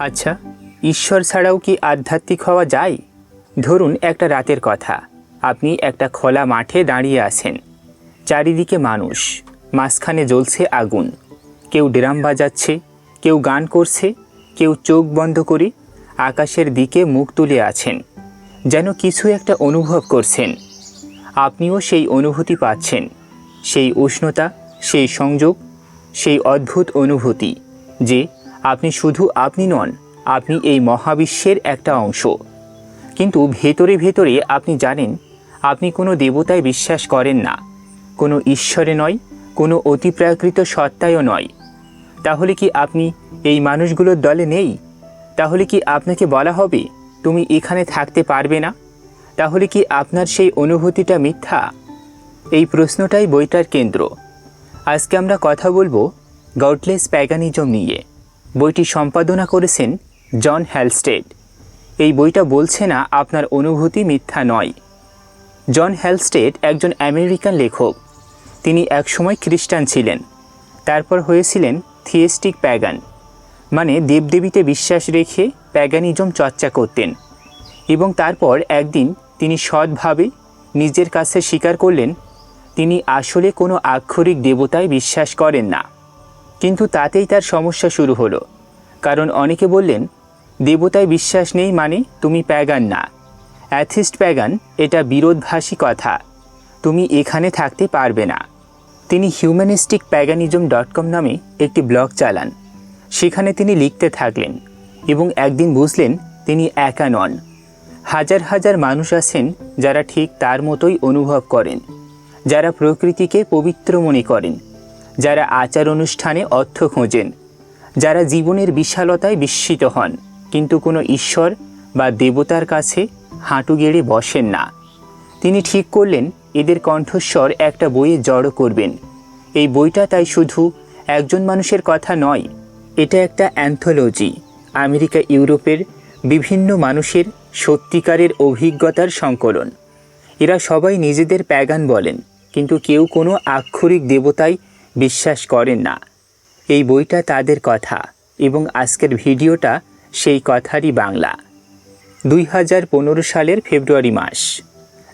আচ্ছা, ঈশ্বর ছাড়াও কি আধ্যাত্মিক হওয়া যায়? ধরুন একটা রাতের কথা, আপনি একটা খোলা মাঠে দাঁড়িয়ে আছেন, চারিদিকে মানুষ, মাঝখানে জ্বলছে আগুন। কেউ ড্রাম বাজাচ্ছে, কেউ গান করছে, কেউ চোখ বন্ধ করে আকাশের দিকে মুখ তুলে আছেন, যেন কিছু একটা অনুভব করছেন। আপনিও সেই অনুভূতি পাচ্ছেন, সেই উষ্ণতা, সেই সংযোগ, সেই অদ্ভুত অনুভূতি যে আপনি শুধু আপনি নন, আপনি এই মহাবিশ্বের একটা অংশ। কিন্তু ভেতরে ভেতরে আপনি জানেন আপনি কোনো দেবতায় বিশ্বাস করেন না, কোনো ঈশ্বরে নয়, কোনো অতিপ্রাকৃত সত্তায়ও নয়। তাহলে কি আপনি এই মানুষগুলোর দলে নেই? তাহলে কি আপনাকে বলা হবে তুমি এখানে থাকতে পারবে না? তাহলে কি আপনার সেই অনুভূতিটা মিথ্যা? এই প্রশ্নটাই বইটার কেন্দ্র। আজকে আমরা কথা বলবো গডলেস প্যাগানিজম নিয়ে। বইটি সম্পাদনা করেছেন জন হ্যালস্টেড। এই বইটা বলছে না আপনার অনুভূতি মিথ্যা নয়। জন হ্যালস্টেড একজন আমেরিকান লেখক। তিনি একসময় খ্রিস্টান ছিলেন, তারপর হয়েছিলেন থিয়েস্টিক প্যাগান, মানে দেবদেবীতে বিশ্বাস রেখে প্যাগানিজম চর্চা করতেন। এবং তারপর একদিন তিনি সৎভাবে নিজের কাছে স্বীকার করলেন তিনি আসলে কোনো আক্ষরিক দেবতায় বিশ্বাস করেন না। কিন্তু তাতেই তার সমস্যা শুরু হলো, কারণ অনেকে বললেন দেবতায় বিশ্বাস নেই মানে তুমি প্যাগান না, অ্যাথিস্ট প্যাগান, এটা বিরোধভাষী কথা, তুমি এখানে থাকতে পারবে না। তিনি humanisticpaganism.com নামে একটি ব্লগ চালান। সেখানে তিনি লিখতে থাকলেন এবং একদিন বুঝলেন তিনি একা নন। হাজার হাজার মানুষ আছেন যারা ঠিক তার মতোই অনুভব করেন, যারা প্রকৃতিকে পবিত্র মনে করেন, যারা আচার অনুষ্ঠানে অর্থ খোঁজেন, যারা জীবনের বিশালতায় বিস্মিত হন, কিন্তু কোনো ঈশ্বর বা দেবতার কাছে হাঁটু গেড়ে বসেন না। তিনি ঠিক করলেন এদের কণ্ঠস্বর একটা বইয়ে জড়ো করবেন। এই বইটা তাই শুধু একজন মানুষের কথা নয়, এটা একটা অ্যান্থোলজি, আমেরিকা ইউরোপের বিভিন্ন মানুষের সত্যিকারের অভিজ্ঞতার সংকলন। এরা সবাই নিজেদের প্যাগান বলেন, কিন্তু কেউ কোনো আক্ষরিক দেবতায় বিশ্বাস করেন না। এই বইটা তাদের কথা এবং আজকের ভিডিওটা সেই কথারই বাংলা। 2015 সালের ফেব্রুয়ারি মাস।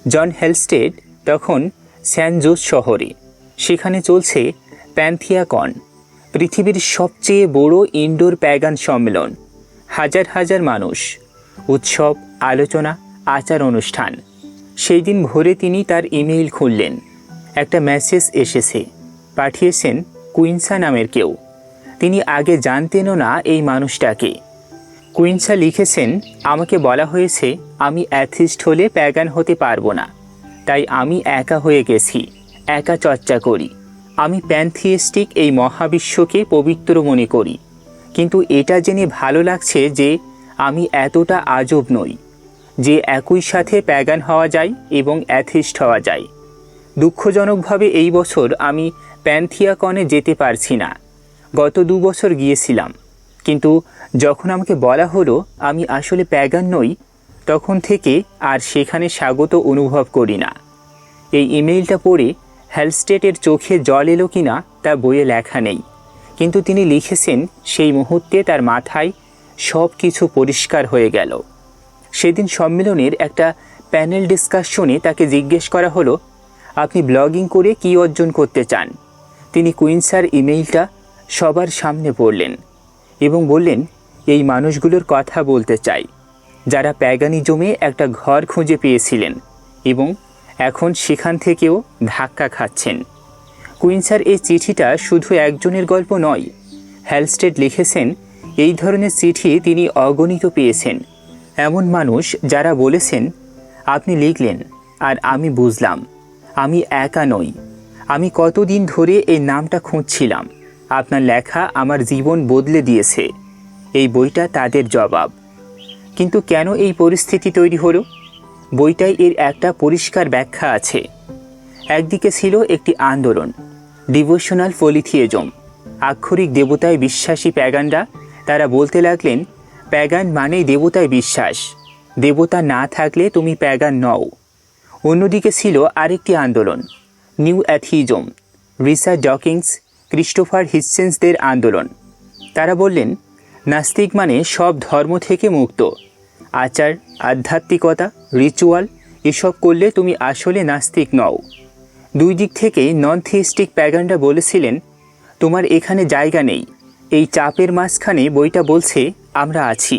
জন হ্যালস্টেড তখন স্যান জোস শহরে। সেখানে চলছে প্যানথিয়াকন, পৃথিবীর সবচেয়ে বড় ইনডোর প্যাগান সম্মেলন। হাজার হাজার মানুষ, উৎসব, আলোচনা, আচার অনুষ্ঠান। সেই দিন ভোরে তিনি তার ইমেইল খুললেন। একটা মেসেজ এসেছে, পাঠিয়েছেন কুইন্সা নামের কেউ। তিনি আগে জানতেনও না এই মানুষটাকে। কুইন্সা লিখেছেন, আমাকে বলা হয়েছে আমি অ্যাথিস্ট হলে প্যাগান হতে পারবো না, তাই আমি একা হয়ে গেছি, একা চর্চা করি। আমি প্যানথিয়েস্টিক এই মহাবিশ্বকে পবিত্র মনে করি, কিন্তু এটা জেনে ভালো লাগছে যে আমি এতটা আজব নই যে একই সাথে প্যাগান হওয়া যায় এবং অ্যাথিস্ট হওয়া যায়। দুঃখজনকভাবে এই বছর আমি প্যানথিয়াকনে যেতে পারছি না। গত 2 বছর গিয়েছিলাম, কিন্তু যখন আমাকে বলা হলো আমি আসলে প্যাগান নই, তখন থেকে আর সেখানে স্বাগত অনুভব করি না। এই ইমেইলটা পড়ে হ্যালস্টেডের চোখে জল এলো কিনা তা বইয়ে লেখা নেই, কিন্তু তিনি লিখেছেন সেই মুহূর্তে তার মাথায় সব কিছু পরিষ্কার হয়ে গেল। সেদিন সম্মেলনের একটা প্যানেল ডিসকাশনে তাকে জিজ্ঞেস করা হলো, আপনি ব্লগিং করে কী অর্জন করতে চান? তিনি কুইন্সার ইমেইলটা সবার সামনে পড়লেন এবং বললেন, এই মানুষগুলোর কথা বলতে চাই যারা প্যাগানিজমে একটা ঘর খুঁজে পেয়েছিলেন এবং এখন সেখান থেকেও ধাক্কা খাচ্ছেন। কুইন্সার এই চিঠিটা শুধু একজনের গল্প নয়। হ্যালস্টেড লিখেছেন এই ধরনের চিঠি তিনি অগণিত পেয়েছেন। এমন মানুষ যারা বলেছেন, আপনি লিখলেন আর আমি বুঝলাম আমি একা নই, আমি কতদিন ধরে এই নামটা খুঁজছিলাম, আপনার লেখা আমার জীবন বদলে দিয়েছে। এই বইটা তাদের জবাব। কিন্তু কেন এই পরিস্থিতি তৈরি হলো? বইটায় এর একটা পরিষ্কার ব্যাখ্যা আছে। একদিকে ছিল একটি আন্দোলন, ডিভোশনাল পলিথিয়েজম। আক্ষরিক দেবতায় বিশ্বাসী প্যাগানরা তারা বলতে লাগলেন প্যাগান মানেই দেবতায় বিশ্বাস, দেবতা না থাকলে তুমি প্যাগান নও। অন্যদিকে ছিল আরেকটি আন্দোলন, new atheism, Richard Dawkins, Christopher হিচেন্সদের আন্দোলন। তারা বললেন নাস্তিক মানে সব ধর্ম থেকে মুক্ত। আচার, আধ্যাত্মিকতা, রিচুয়াল এসব করলে তুমি আসলে নাস্তিক নও। দুই দিক থেকেই নন থিস্টিক প্যাগানরা বলেছিলেন তোমার এখানে জায়গা নেই। এই চাপের মাঝখানে বইটা বলছে আমরা আছি,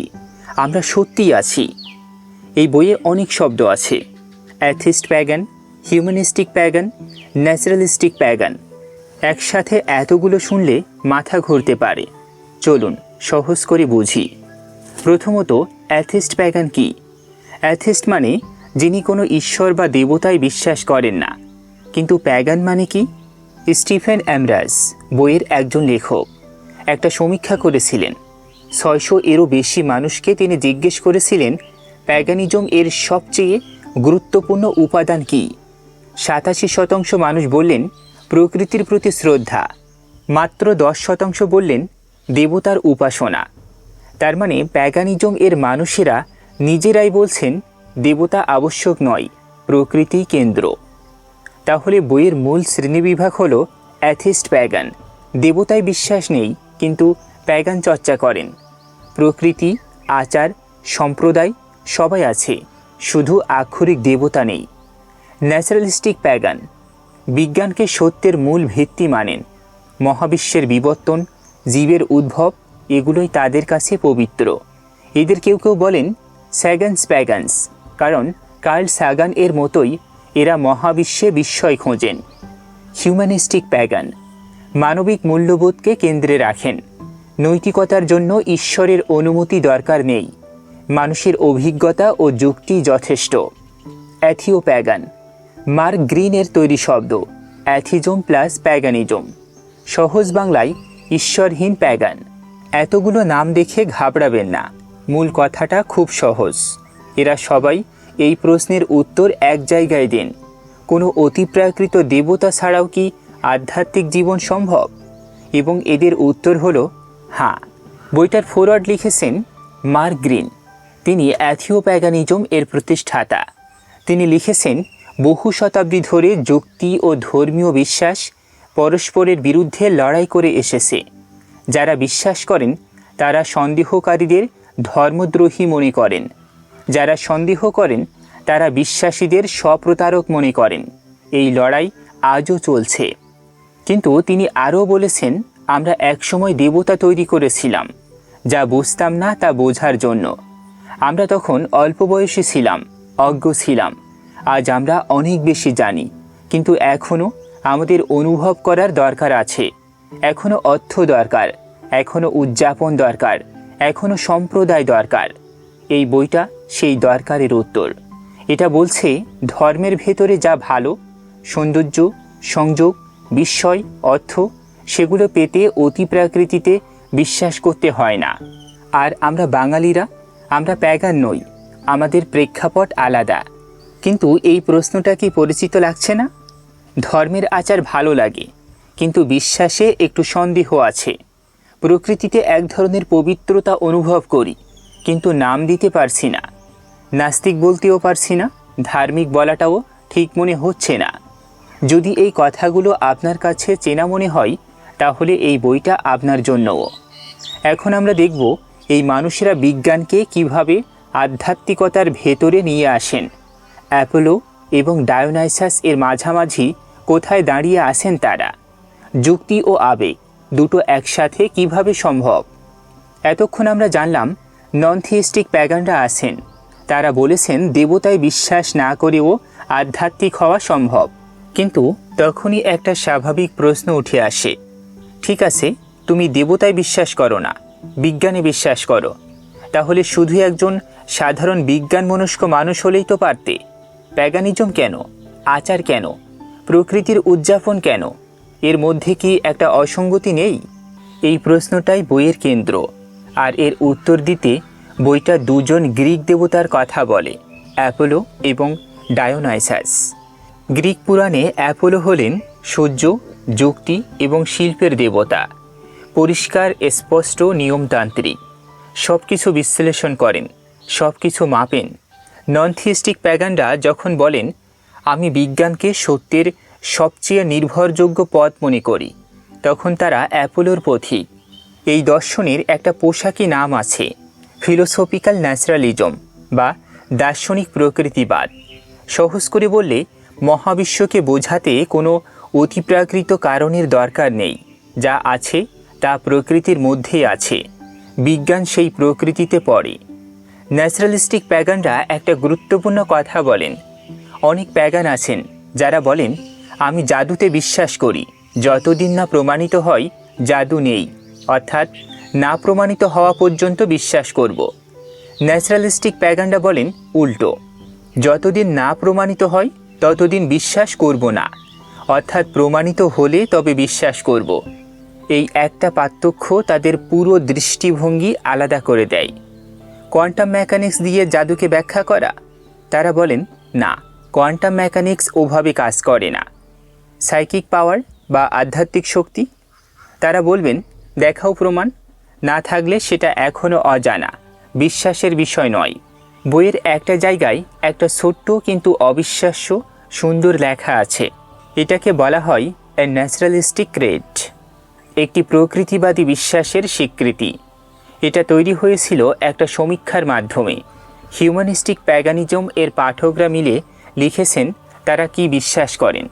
আমরা সত্যিই আছি। এই বইয়ে অনেক শব্দ আছে, atheist pagan, humanistic pagan, naturalistic pagan. একসাথে এতগুলো শুনলে মাথা ঘুরতে পারে। চলুন সহজ করে বুঝি। প্রথমত, অ্যাথিস্ট প্যাগান কি? অ্যাথিস্ট মানে যিনি কোনো ঈশ্বর বা দেবতায় বিশ্বাস করেন না। কিন্তু প্যাগান মানে কি? স্টিফেন অ্যামব্রাস বইয়ের একজন লেখক একটা সমীক্ষা করেছিলেন। 600 এরও বেশি মানুষকে তিনি জিজ্ঞেস করেছিলেন প্যাগানিজম এর সবচেয়ে গুরুত্বপূর্ণ উপাদান কি। 87% মানুষ বললেন প্রকৃতির প্রতি শ্রদ্ধা, মাত্র 10% বললেন দেবতার উপাসনা। তার মানে প্যাগানিজম এর মানুষেরা নিজেরাই বলছেন দেবতা আবশ্যক নয়, প্রকৃতি কেন্দ্র। তাহলে বইয়ের মূল শ্রেণীবিভাগ হলো অ্যাথিস্ট প্যাগান। দেবতায় বিশ্বাস নেই কিন্তু প্যাগান চর্চা করেন। প্রকৃতি, আচার, সম্প্রদায় সবাই আছে, শুধু আক্ষরিক দেবতা নেই। ন্যাচারালিস্টিক প্যাগান বিজ্ঞানকে সত্যের মূল ভিত্তি মানেন। মহাবিশ্বের বিবর্তন, জীবের উদ্ভব এগুলোই তাদের কাছে পবিত্র। এদের কেউ কেউ বলেন স্যাগানস প্যাগানস, কারণ কার্ল সাগান এর মতোই এরা মহাবিশ্বে বিস্ময় খোঁজেন। হিউম্যানিস্টিক প্যাগান মানবিক মূল্যবোধকে কেন্দ্রে রাখেন। নৈতিকতার জন্য ঈশ্বরের অনুমতি দরকার নেই, মানুষের অভিজ্ঞতা ও যুক্তি যথেষ্ট। অ্যাথিও প্যাগান মার্ক গ্রিনের তৈরি শব্দ, অ্যাথিজম প্লাস প্যাগানিজম। সহজ বাংলায় ঈশ্বরহীন প্যাগান। এতগুলো নাম দেখে ঘাবড়াবেন না, মূল কথাটা খুব সহজ। এরা সবাই এই প্রশ্নের উত্তর এক জায়গায় দেন, কোনো অতিপ্রাকৃত দেবতা ছাড়াও কি আধ্যাত্মিক জীবন সম্ভব? এবং এদের উত্তর হলো হ্যাঁ। বইটার ফরওয়ার্ড লিখেছেন মার্ক গ্রিন। তিনি অ্যাথিও প্যাগানিজম এর প্রতিষ্ঠাতা। তিনি লিখেছেন বহু শতাব্দী ধরে যুক্তি ও ধর্মীয় বিশ্বাস পরস্পরের বিরুদ্ধে লড়াই করে এসেছে। যারা বিশ্বাস করেন তারা সন্দেহকারীদের ধর্মদ্রোহী মনে করেন, যারা সন্দেহ করেন তারা বিশ্বাসীদের স্বপ্রতারক মনে করেন। এই লড়াই আজও চলছে। কিন্তু তিনি আরও বলেছেন আমরা একসময় দেবতা তৈরি করেছিলাম, যা বুঝতাম না তা বোঝার জন্য। আমরা তখন অল্প বয়সী ছিলাম, অজ্ঞ ছিলাম। আজ আমরা অনেক বেশি জানি, কিন্তু এখনও আমাদের অনুভব করার দরকার আছে। এখনও অর্থ দরকার, এখনও উদযাপন দরকার, এখনও সম্প্রদায় দরকার। এই বইটা সেই দরকারের উত্তর। এটা বলছে ধর্মের ভেতরে যা ভালো, সৌন্দর্য, সংযোগ, বিস্ময়, অর্থ, সেগুলো পেতে অতিপ্রাকৃতিতে বিশ্বাস করতে হয় না। আর আমরা বাঙালিরা, আমরা প্যাগান নই, আমাদের প্রেক্ষাপট আলাদা। কিন্তু এই প্রশ্নটা কি পরিচিত লাগছে না? ধর্মের আচার ভালো লাগে, কিন্তু বিশ্বাসে একটু সন্দেহ আছে। প্রকৃতিতে এক ধরনের পবিত্রতা অনুভব করি, কিন্তু নাম দিতে পারছি না। নাস্তিক বলতেও পারছি না, ধার্মিক বলাটাও ঠিক মনে হচ্ছে না। যদি এই কথাগুলো আপনার কাছে চেনা মনে হয়, তাহলে এই বইটা আপনার জন্যও। এখন আমরা দেখব এই মানুষেরা বিজ্ঞানকে কিভাবে আধ্যাত্মিকতার ভেতরে নিয়ে আসেন। অ্যাপোলো এবং ডায়োনাইসাস এর মাঝামাঝি কোথায় দাঁড়িয়ে আছেন তারা? যুক্তি ও আবেগ দুটো একসাথে কিভাবে সম্ভব? এতক্ষণ আমরা জানলাম নন থিস্টিক প্যাগানরা আছেন। তারা বলেছেন দেবতায় বিশ্বাস না করেও আধ্যাত্মিক হওয়া সম্ভব। কিন্তু তখনই একটা স্বাভাবিক প্রশ্ন উঠে আসে, ঠিক আছে, তুমি দেবতায় বিশ্বাস করো না, বিজ্ঞানে বিশ্বাস করো, তাহলে শুধু একজন সাধারণ বিজ্ঞানমনস্ক মানুষ হলেই তো পারতে। প্যাগানিজম কেন? আচার কেন? প্রকৃতির উদযাপন কেন? এর মধ্যে কি একটা অসঙ্গতি নেই? এই প্রশ্নটাই বইয়ের কেন্দ্র। আর এর উত্তর দিতে বইটা দুজন গ্রিক দেবতার কথা বলে, অ্যাপোলো এবং ডায়োনাইসাস। গ্রিক পুরাণে অ্যাপোলো হলেন সূর্য, যুক্তি এবং শিল্পের দেবতা। পরিষ্কার, স্পষ্ট, নিয়মতান্ত্রিক, সব কিছু বিশ্লেষণ করেন, সব কিছু মাপেন। নন থিস্টিক প্যাগানরা যখন বলেন আমি বিজ্ঞানকে সত্যের সবচেয়ে নির্ভরযোগ্য পথ মনে করি, তখন তারা অ্যাপোলোর পথিক। এই দর্শনের একটা পোশাকি নাম আছে, ফিলোসফিক্যাল ন্যাচারালিজম বা দার্শনিক প্রকৃতিবাদ। সহজ করে বললে মহাবিশ্বকে বোঝাতে কোনো অতিপ্রাকৃত কারণের দরকার নেই, যা আছে তা প্রকৃতির মধ্যেই আছে, বিজ্ঞান সেই প্রকৃতিতে পড়ে। ন্যাচারালিস্টিক প্যাগানরা একটা গুরুত্বপূর্ণ কথা বলেন। অনেক প্যাগান আছেন যারা বলেন, আমি জাদুতে বিশ্বাস করি, যতদিন না প্রমাণিত হয় জাদু নেই, অর্থাৎ না প্রমাণিত হওয়া পর্যন্ত বিশ্বাস করব। ন্যাচারালিস্টিক প্যাগানরা বলেন উল্টো, যতদিন না প্রমাণিত হয় ততদিন বিশ্বাস করব না, অর্থাৎ প্রমাণিত হলে তবে বিশ্বাস করব। এই একটা পার্থক্য তাদের পুরো দৃষ্টিভঙ্গি আলাদা করে দেয়। কোয়ান্টাম মেকানিক্স দিয়ে জাদুকে ব্যাখ্যা করা, তারা বলেন না, কোয়ান্টাম মেকানিক্স ওভাবে কাজ করে না। সাইকিক পাওয়ার বা আধ্যাত্মিক শক্তি, তারা বলবেন দেখাও প্রমাণ, না থাকলে সেটা এখনও অজানা, বিশ্বাসের বিষয় নয়। বইয়ের একটা জায়গায় একটা ছোট্ট কিন্তু অবিশ্বাস্য সুন্দর লেখা আছে, এটাকে বলা হয় এ ন্যাচারালিস্টিক ক্রেড, একটি প্রকৃতিবাদী বিশ্বাসের স্বীকৃতি। এটা তৈরি হয়েছিল একটা সমীক্ষার মাধ্যমে। হিউম্যানিস্টিক প্যাগানিজম এর পাঠকরা মিলে লিখেছেন তারা কি বিশ্বাস করেন।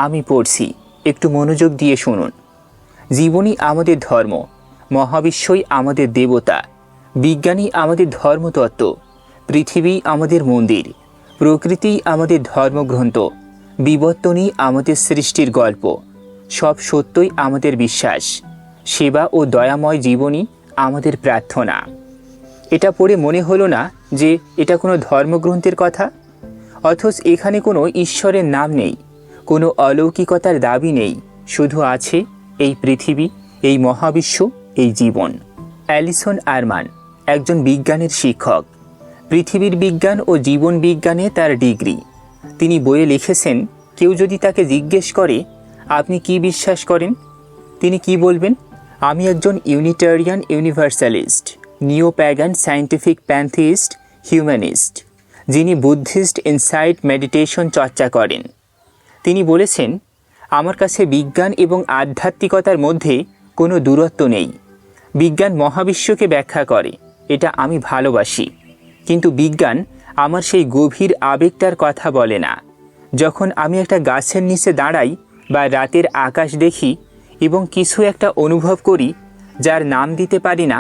আমি পড়ছি, একটু মনোযোগ দিয়ে শুনুন। জীবনই আমাদের ধর্ম, মহাবিশ্বই আমাদের দেবতা, বিজ্ঞানই আমাদের ধর্মতত্ত্ব, পৃথিবী আমাদের মন্দির, প্রকৃতিই আমাদের ধর্মগ্রন্থ, বিবর্তনই আমাদের সৃষ্টির গল্প, সব সত্যই আমাদের বিশ্বাস, সেবা ও দয়াময় জীবনই আমাদের প্রার্থনা। এটা পড়ে মনে হলো না যে এটা কোনো ধর্মগ্রন্থের কথা? অথচ এখানে কোনো ঈশ্বরের নাম নেই, কোনো অলৌকিকতার দাবি নেই, শুধু আছে এই পৃথিবী, এই মহাবিশ্ব, এই জীবন। অ্যালিসন আরমান একজন বিজ্ঞানের শিক্ষক, পৃথিবীর বিজ্ঞান ও জীবন বিজ্ঞানে তার ডিগ্রি। তিনি বইয়ে লিখেছেন, কেউ যদি তাকে জিজ্ঞেস করে আপনি কি বিশ্বাস করেন, তিনি কি বলবেন? আমি একজন ইউনিটারিয়ান ইউনিভার্সালিস্ট, নিও প্যাগান সায়েন্টিফিক প্যান্থিস্ট হিউম্যানিস্ট, যিনি বুদ্ধিস্ট ইনসাইট মেডিটেশন চর্চা করেন। তিনি বলেছেন, আমার কাছে বিজ্ঞান এবং আধ্যাত্মিকতার মধ্যে কোনো দূরত্ব নেই। বিজ্ঞান মহাবিশ্বকে ব্যাখ্যা করে, এটা আমি ভালোবাসি, কিন্তু বিজ্ঞান আমার সেই গভীর আবেগটার কথা বলে না। যখন আমি একটা গাছের নিচে দাঁড়াই বা রাতের আকাশ দেখি এবং কিছু একটা অনুভব করি যার নাম দিতে পারি না,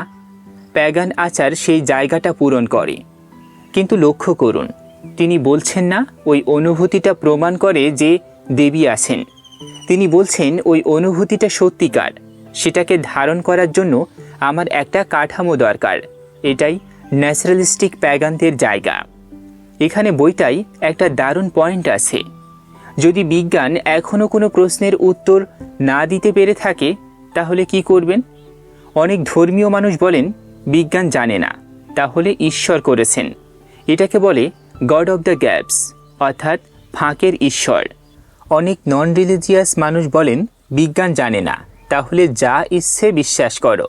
প্যাগান আচার সেই জায়গাটা পূরণ করে। কিন্তু লক্ষ্য করুন, তিনি বলছেন না ওই অনুভূতিটা প্রমাণ করে যে দেবী আছেন। তিনি বলছেন ওই অনুভূতিটা সত্যিকার, সেটাকে ধারণ করার জন্য আমার একটা কাঠামো দরকার। এটাই ন্যাচারালিস্টিক প্যাগানদের জায়গা। এখানে বইটাই একটা দারুণ পয়েন্ট আছে। যদি বিজ্ঞান এখনও কোনো প্রশ্নের উত্তর না দিতে পেরে থাকে, তাহলে কি করবেন? অনেক ধর্মীয় মানুষ বলেন বিজ্ঞান জানে না, তাহলে ঈশ্বর করেছেন। এটাকে বলে গড অব দ্য গ্যাপস, অর্থাৎ ফাঁকের ঈশ্বর। অনেক নন রিলিজিয়াস মানুষ বলেন বিজ্ঞান জানে না, তাহলে যা ইচ্ছে বিশ্বাস করো।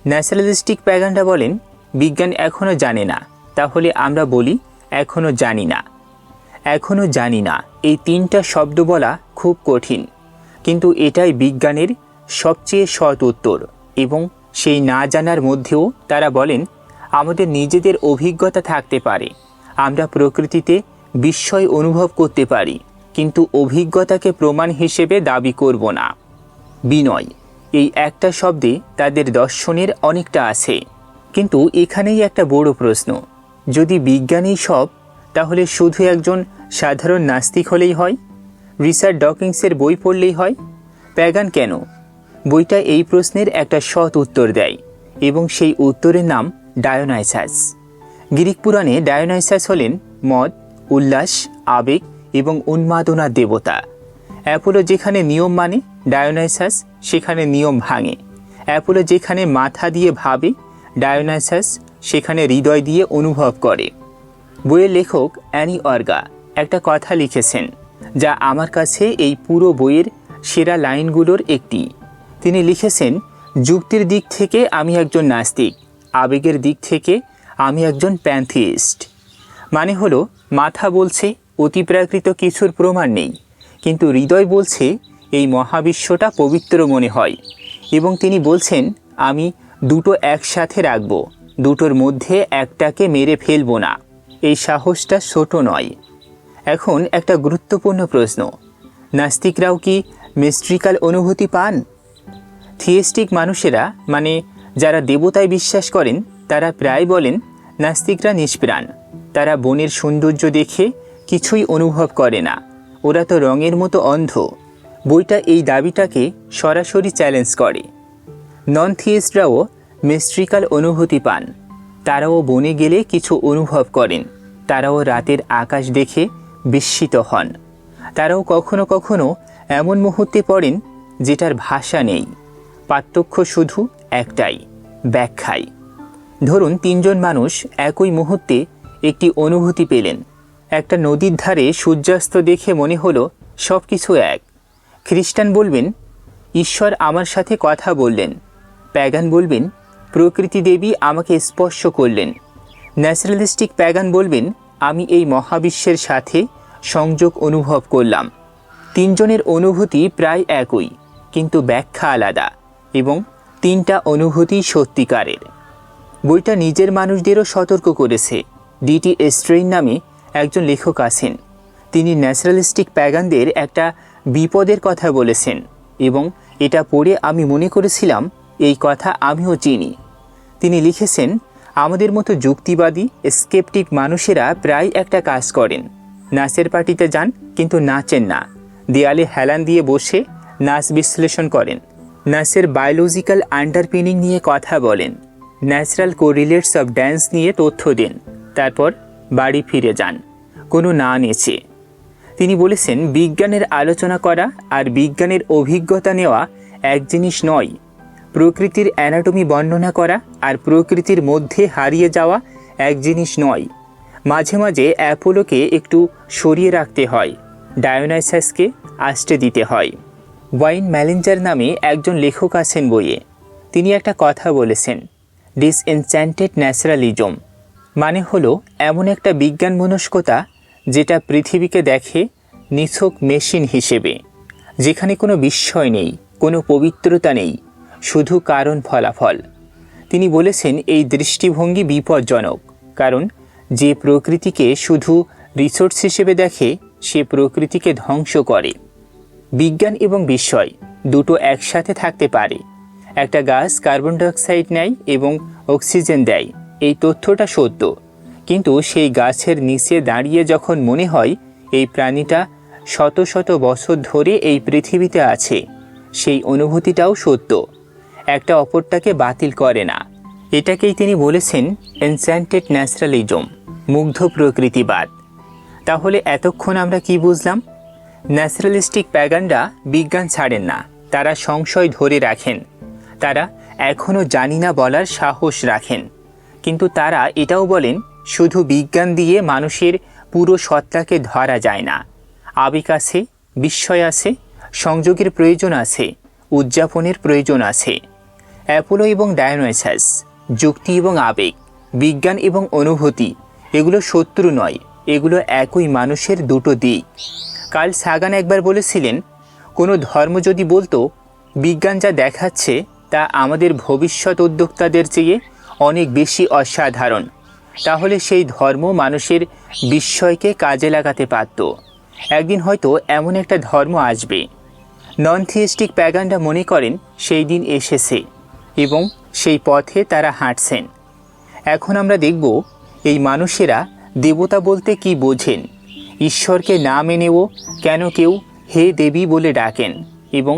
ন্যাচারালিস্টিক প্যাগানরা বলেন বিজ্ঞান এখনও জানে না, তাহলে আমরা বলি এখনও জানি না। এখনও জানি না, এই তিনটা শব্দ বলা খুব কঠিন, কিন্তু এটাই বিজ্ঞানের সবচেয়ে সৎ উত্তর। এবং সেই না জানার মধ্যেও তারা বলেন আমাদের নিজেদের অভিজ্ঞতা থাকতে পারে, আমরা প্রকৃতিতে বিস্ময় অনুভব করতে পারি, কিন্তু অভিজ্ঞতাকে প্রমাণ হিসেবে দাবি করব না। বিনয়, এই একটা শব্দে তাদের দর্শনের অনেকটা আছে। কিন্তু এখানেই একটা বড় প্রশ্ন, যদি বিজ্ঞানই সব, তাহলে শুধু একজন সাধারণ নাস্তিক হলেই হয়? রিচার্ড ডকিন্সের বই পড়লেই হয়? প্যাগান কেন? বইটা এই প্রশ্নের একটা সৎ উত্তর দেয়, এবং সেই উত্তরের নাম ডায়োনাইসাস। গ্রিক পুরাণে ডায়োনাইসাস হলেন মদ, উল্লাস, আবেগ এবং উন্মাদনার দেবতা। অ্যাপোলো যেখানে নিয়ম মানে, ডায়োনাইসাস সেখানে নিয়ম ভাঙে। অ্যাপোলো যেখানে মাথা দিয়ে ভাবে, ডায়োনাইসাস সেখানে হৃদয় দিয়ে অনুভব করে। বইয়ের লেখক অ্যানি অর্গা একটা কথা লিখেছেন, যা আমার কাছে এই পুরো বইয়ের সেরা লাইনগুলোর একটি। তিনি লিখেছেন, যুক্তির দিক থেকে আমি একজন নাস্তিক, আবেগের দিক থেকে আমি একজন প্যান্থিস্ট। মানে হলো, মাথা বলছে অতিপ্রাকৃত কিছুর প্রমাণ নেই, কিন্তু হৃদয় বলছে এই মহাবিশ্বটা পবিত্র মনে হয়। এবং তিনি বলছেন, আমি দুটো একসাথে রাখব, দুটোর মধ্যে একটাকে মেরে ফেলবো না। এই সাহসটা ছোট নয়। এখন একটা গুরুত্বপূর্ণ প্রশ্ন, নাস্তিকরাও কি মিস্ট্রিক্যাল অনুভূতি পান? থিয়েস্টিক মানুষেরা, মানে যারা দেবতায় বিশ্বাস করেন, তারা প্রায় বলেন নাস্তিকরা নিষ্প্রাণ। তারা বনের সৌন্দর্য দেখে কিছুই অনুভব করে না, ওরা তো রঙের মতো অন্ধ। বইটা এই দাবিটাকে সরাসরি চ্যালেঞ্জ করে। নন থিয়েস্টরাও মিস্ট্রিক্যাল অনুভূতি পান। তারাও বনে গেলে কিছু অনুভব করেন। তারাও রাতের আকাশ দেখে বিস্মিত হন। তারাও কখনো কখনো এমন মুহূর্তে পড়েন যেটার ভাষা নেই। পার্থক্য শুধু একটাই, ব্যাখ্যায়। ধরুন 3 জন মানুষ একই মুহূর্তে একটি অনুভূতি পেলেন। একটা নদীর ধারে সূর্যাস্ত দেখে মনে হলো সব কিছু এক। খ্রিস্টান বলবেন ঈশ্বর আমার সাথে কথা বললেন। প্যাগান বলবেন প্রকৃতি দেবী আমাকে স্পর্শ করলেন। ন্যাচারালিস্টিক প্যাগান বলবেন আমি এই মহাবিশ্বের সাথে সংযোগ অনুভব করলাম। 3 জনের অনুভূতি প্রায় একই, কিন্তু ব্যাখ্যা আলাদা, এবং 3টা অনুভূতি সত্যিকারের। বইটা নিজের মানুষদেরও সতর্ক করেছে। D.T. স্ট্রেইন নামে একজন লেখক আছেন। তিনি ন্যাচারালিস্টিক প্যাগানদের একটা বিপদের কথা বলেছেন, এবং এটা পড়ে আমি মনে করেছিলাম এই কথা আমিও চিনি। তিনি লিখেছেন, আমাদের মতো যুক্তিবাদী স্কেপটিক মানুষেরা প্রায় একটা কাজ করেন, নাচের পার্টিতে যান কিন্তু নাচেন না, দেয়ালে হেলান দিয়ে বসে নাচ বিশ্লেষণ করেন, নাচের বায়োলজিক্যাল আন্ডারপিনিং নিয়ে কথা বলেন, ন্যাচারাল কোরিলেটস অফ ড্যান্স নিয়ে তথ্য দেন, তারপর বাড়ি ফিরে যান কোনো না নেচে। তিনি বলেছেন বিজ্ঞানের আলোচনা করা আর বিজ্ঞানের অভিজ্ঞতা নেওয়া এক জিনিস নয়। প্রকৃতির অ্যানাটমি বর্ণনা করা আর প্রকৃতির মধ্যে হারিয়ে যাওয়া এক জিনিস নয়। মাঝে মাঝে অ্যাপোলোকে একটু সরিয়ে রাখতে হয়, ডায়োনাইসাসকে আষ্টে দিতে হয়। ওয়াইন ম্যালিঞ্জার নামে একজন লেখক আছেন বইয়ে। তিনি একটা কথা বলেছেন, ডিসএনচ্যান্টেড ন্যাচারালিজম মানে হলো এমন একটা বিজ্ঞান মনস্কতা যেটা পৃথিবীকে দেখে নিছক মেশিন হিসেবে, যেখানে কোনো বিস্ময় নেই, কোনো পবিত্রতা নেই, শুধু কারণ ফলাফল। তিনি বলেছেন এই দৃষ্টিভঙ্গি বিপজ্জনক, কারণ যে প্রকৃতিকে শুধু রিসোর্স হিসেবে দেখে সে প্রকৃতিকে ধ্বংস করে। বিজ্ঞান এবং বিস্ময় দুটো একসাথে থাকতে পারে। একটা গাছ কার্বন ডাইঅক্সাইড নেয় এবং অক্সিজেন দেয়, এই তথ্যটা সত্য। কিন্তু সেই গাছের নিচে দাঁড়িয়ে যখন মনে হয় এই প্রাণীটা শত শত বছর ধরে এই পৃথিবীতে আছে, সেই অনুভূতিটাও সত্য, একটা অপরটাকে বাতিল করে না। এটাকেই তিনি বলেছেন এনচ্যান্টেড ন্যাচারালিজম, মুগ্ধ প্রকৃতিবাদ। তাহলে এতক্ষণ আমরা কি বুঝলাম? ন্যাচারালিস্টিক প্যাগানরা বিজ্ঞান ছাড়েন না, তারা সংশয় ধরে রাখেন, তারা এখনও জানি না বলার সাহস রাখেন। কিন্তু তারা এটাও বলেন শুধু বিজ্ঞান দিয়ে মানুষের পুরো সত্তাকে ধরা যায় না। আবেগ আছে, বিস্ময় আছে, সংযোগের প্রয়োজন আছে, উদযাপনের প্রয়োজন আছে। অ্যাপোলো এবং ডায়োনাইসাস, যুক্তি এবং আবেগ, বিজ্ঞান এবং অনুভূতি, এগুলো শত্রু নয়, এগুলো একই মানুষের দুটো দিক। কার্ল সাগান একবার বলেছিলেন, কোনো ধর্ম যদি বলতো বিজ্ঞান যা দেখাচ্ছে তা আমাদের ভবিষ্যৎ উদ্যোক্তাদের চেয়ে অনেক বেশি অসাধারণ, তাহলে সেই ধর্ম মানুষের বিস্ময়কে কাজে লাগাতে পারত। একদিন হয়তো এমন একটা ধর্ম আসবে। নন থিয়েস্টিক প্যাগানরা মনে করেন সেই দিন এসেছে এবং সেই পথে তারা হাঁটছেন। এখন আমরা দেখব এই মানুষেরা দেবতা বলতে কি বোঝেন, ঈশ্বরকে না মেনেও কেন কেউ হে দেবী বলে ডাকেন, এবং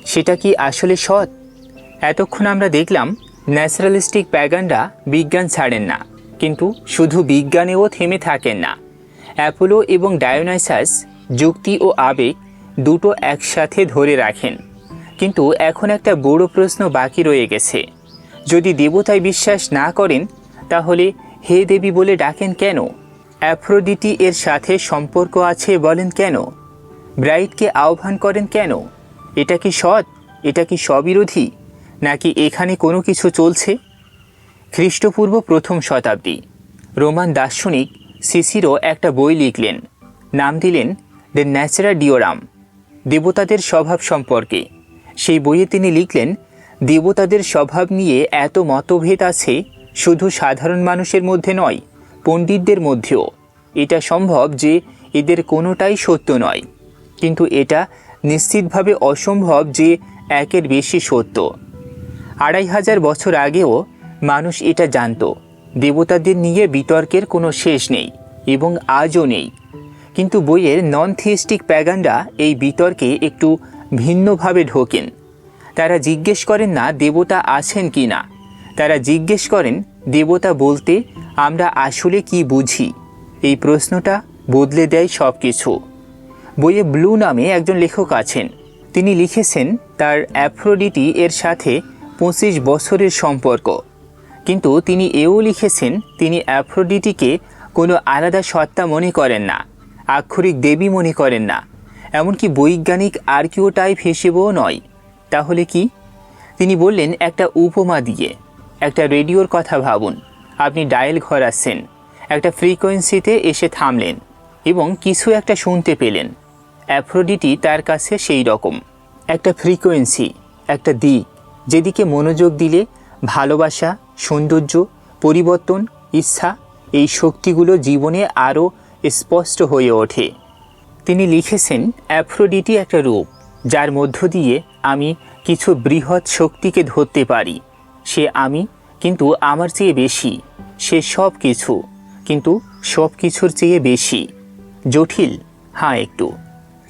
সেটা কি আসলে সৎ? এতক্ষণ আমরা দেখলাম ন্যাচারালিস্টিক প্যাগানরা বিজ্ঞান ছাড়েন না, কিন্তু শুধু বিজ্ঞানেও থেমে থাকেন না। অ্যাপোলো এবং ডায়োনাইসাস যুক্তি ও আবেগ দুটো একসাথে ধরে রাখেন। কিন্তু এখন একটা বড় প্রশ্ন বাকি রয়ে গেছে, যদি দেবতায় বিশ্বাস না করেন তাহলে হে দেবী বলে ডাকেন কেন? অ্যাফ্রোডিটি এর সাথে সম্পর্ক আছে বলেন কেন? ব্রাইডকে আহ্বান করেন কেন? এটা কি সৎ? এটা কি স্ববিরোধী? নাকি এখানে কোনো কিছু চলছে? খ্রিস্টপূর্ব 1ম শতাব্দী রোমান দার্শনিক সিসিরো একটা বই লিখলেন, নাম দিলেন দ্য ন্যাচারা ডিওরাম, দেবতাদের স্বভাব সম্পর্কে। সেই বইয়ে তিনি লিখলেন, দেবতাদের স্বভাব নিয়ে এত মতভেদ আছে, শুধু সাধারণ মানুষের মধ্যে নয়, পণ্ডিতদের মধ্যেও। এটা সম্ভব যে এদের কোনোটাই সত্য নয়, কিন্তু এটা নিশ্চিতভাবে অসম্ভব যে একের বেশি সত্য। 2500 বছর আগেও মানুষ এটা জানত। দেবতাদের নিয়ে বিতর্কের কোনো শেষ নেই এবং আজও নেই। কিন্তু বইয়ের নন থিস্টিক প্যাগানরা এই বিতর্কে একটু ভিন্নভাবে ঢোকেন। তারা জিজ্ঞেস করেন না দেবতা আছেন কি না, তারা জিজ্ঞেস করেন দেবতা বলতে আমরা আসলে কি বুঝি। এই প্রশ্নটা বদলে দেয় সব কিছু। বইয়ে ব্লু নামে একজন লেখক আছেন। তিনি লিখেছেন তার অ্যাফ্রোডিটি এর সাথে 25 বছরের সম্পর্ক। কিন্তু তিনি এও লিখেছেন তিনি অ্যাফ্রোডিটিকে কোনো আলাদা সত্তা মনে করেন না, আক্ষরিক দেবী মনে করেন না, এমনকি বৈজ্ঞানিক আর্কিওটাইপ হিসেবেও নয়। তাহলে কি? তিনি বললেন একটা উপমা দিয়ে। একটা রেডিওর কথা ভাবুন। আপনি ডায়াল ঘোরাচ্ছেন, একটা ফ্রিকোয়েন্সিতে এসে থামলেন এবং কিছু একটা শুনতে পেলেন। অ্যাফ্রোডিটি তার কাছে সেই রকম একটা ফ্রিকোয়েন্সি, একটা দিক যেদিকে মনোযোগ দিলে ভালোবাসা, সৌন্দর্য, পরিবর্তন, ইচ্ছা, এই শক্তিগুলো জীবনে আরও স্পষ্ট হয়ে ওঠে। তিনি লিখেছেন অ্যাফ্রোডিটি একটা রূপ যার মধ্য দিয়ে আমি কিছু বৃহৎ শক্তিকে ধরতে পারি। সে আমি, কিন্তু আমার চেয়ে বেশি। সে সব কিছু, কিন্তু সব কিছুর চেয়ে বেশি। জটিল, হ্যাঁ একটু,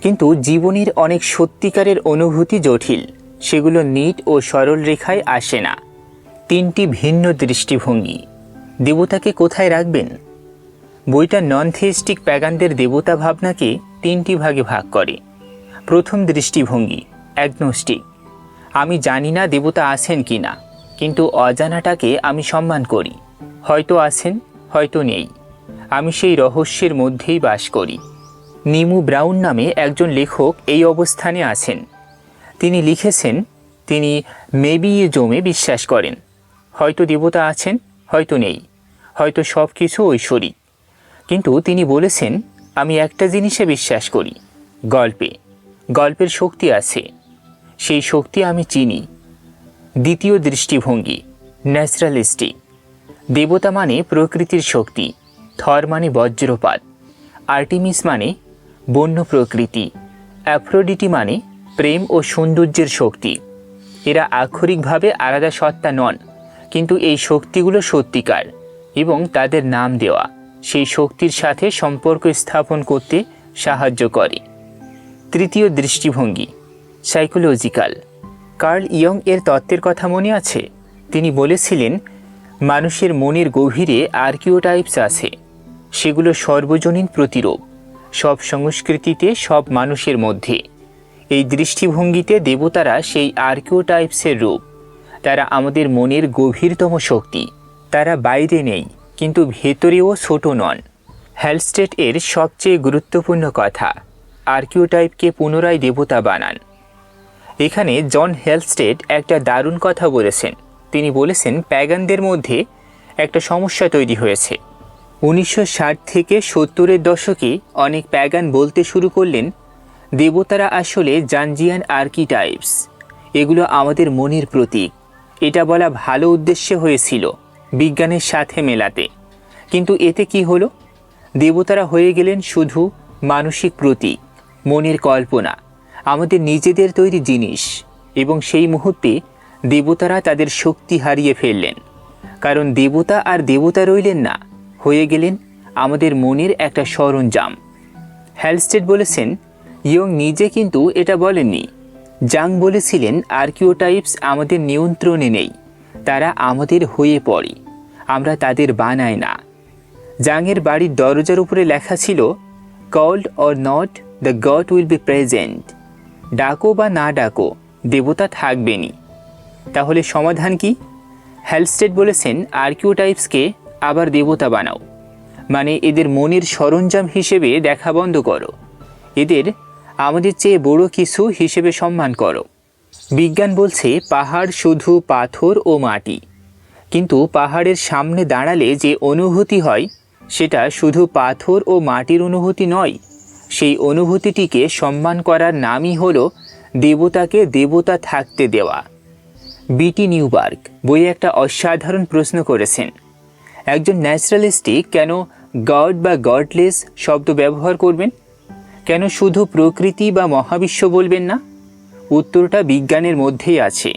কিন্তু জীবনের অনেক সত্যিকারের অনুভূতি জটিল। সেগুলো নিট ও সরল রেখায় আসে না। 3টি ভিন্ন দৃষ্টিভঙ্গি। দেবতাকে কোথায় রাখবেন? বইটা নন থিস্টিক প্যাগানদের দেবতা ভাবনাকে 3টি ভাগে ভাগ করে। প্রথম দৃষ্টিভঙ্গি অ্যাগনোস্টিক। আমি জানি না দেবতা আছেন কি না, কিন্তু অজানাটাকে আমি সম্মান করি। হয়তো আছেন, হয়তো নেই। আমি সেই রহস্যের মধ্যেই বাস করি। নিমু ব্রাউন নামে একজন লেখক এই অবস্থানে আছেন। তিনি লিখেছেন তিনি মেবিইজমে বিশ্বাস করেন। হয়তো দেবতা আছেন, হয়তো নেই, হয়তো সব কিছু ঐশ্বরিক। কিন্তু তিনি বলেছেন আমি একটা জিনিসে বিশ্বাস করি, গল্পের শক্তি আছে। সেই শক্তি আমি চিনি। দ্বিতীয় দৃষ্টিভঙ্গি ন্যাচারালিস্টিক। দেবতা মানে প্রকৃতির শক্তি, থর মানে বজ্রপাত, আর্টিমিস মানে বন্য প্রকৃতি, অ্যাফ্রোডিটি মানে প্রেম ও সৌন্দর্যের শক্তি। এরা আক্ষরিকভাবে আলাদা সত্তা নন, কিন্তু এই শক্তিগুলো সত্যিকার এবং তাদের নাম দেওয়া সেই শক্তির সাথে সম্পর্ক স্থাপন করতে সাহায্য করে। তৃতীয় দৃষ্টিভঙ্গি সাইকোলজিক্যাল। কার্ল ইয়ং এর তত্ত্বের কথা মনে আছে? তিনি বলেছিলেন মানুষের মনের গভীরে আর্কিওটাইপস আছে। সেগুলো সর্বজনীন প্রতিরূপ, সব সংস্কৃতিতে, সব মানুষের মধ্যে। এই দৃষ্টিভঙ্গিতে দেবতারা সেই আর্কিওটাইপসের রূপ। তারা আমাদের মনের গভীরতম শক্তি। তারা বাইরে নেই, কিন্তু ভেতরেও ছোট নন। হ্যালস্টেড এর সবচেয়ে গুরুত্বপূর্ণ কথা, আর্কিওটাইপকে পুনরায় দেবতা বানান। এখানে জন হ্যালস্টেড একটা দারুণ কথা বলেছেন। তিনি বলেছেন প্যাগানদের মধ্যে একটা সমস্যা তৈরি হয়েছে। 1960 থেকে 70-এর দশকে অনেক প্যাগান বলতে শুরু করলেন দেবতারা আসলে জানজিয়ান আর্কিটাইপস, এগুলো আমাদের মনের প্রতীক। এটা বলা ভালো উদ্দেশ্যে হয়েছিল, বিজ্ঞানের সাথে মেলাতে। কিন্তু এতে কি হলো? দেবতারা হয়ে গেলেন শুধু মানসিক প্রতীক, মনের কল্পনা, আমাদের নিজেদের তৈরি জিনিস। এবং সেই মুহূর্তে দেবতারা তাদের শক্তি হারিয়ে ফেললেন, কারণ দেবতা আর দেবতা রইলেন না, হয়ে গেলেন আমাদের মনের একটা সরঞ্জাম। হ্যালস্টেড বলেছেন ইয়ং নিজে কিন্তু এটা বলেননি। জাং বলেছিলেন আর্কিওটাইপস আমাদের নিয়ন্ত্রণে নেই, তারা আমাদের হয়ে পড়ে, আমরা তাদের বানাই না। জাংয়ের বাড়ির দরজার উপরে লেখা ছিল called or not the God will be present. ডাকো বা না ডাকো, দেবতা থাকবেনই। তাহলে সমাধান কি? হ্যালস্টেড বলেছেন আর্কিওটাইপসকে আবার দেবতা বানাও, মানে এদের মনের সরঞ্জাম হিসেবে দেখা বন্ধ করো, এদের আমাদের চেয়ে বড় কিছু হিসেবে সম্মান করো। বিজ্ঞান বলছে পাহাড় শুধু পাথর ও মাটি, কিন্তু পাহাড়ের সামনে দাঁড়ালে যে অনুভূতি হয় সেটা শুধু পাথর ও মাটির অনুভূতি নয়। সেই অনুভূতিটিকে সম্মান করার নামই হলো দেবতাকে দেবতা থাকতে দেওয়া। বিটি নিউবার্গ বইয়ে একটা অসাধারণ প্রশ্ন করেছেন, একজন ন্যাচারালিস্টিক কেন গড বা গডলেস শব্দ ব্যবহার করবেন? কেন শুধু প্রকৃতি বা মহাবিশ্ব বলবেন না? উত্তরটা বিজ্ঞানের মধ্যেই আছে।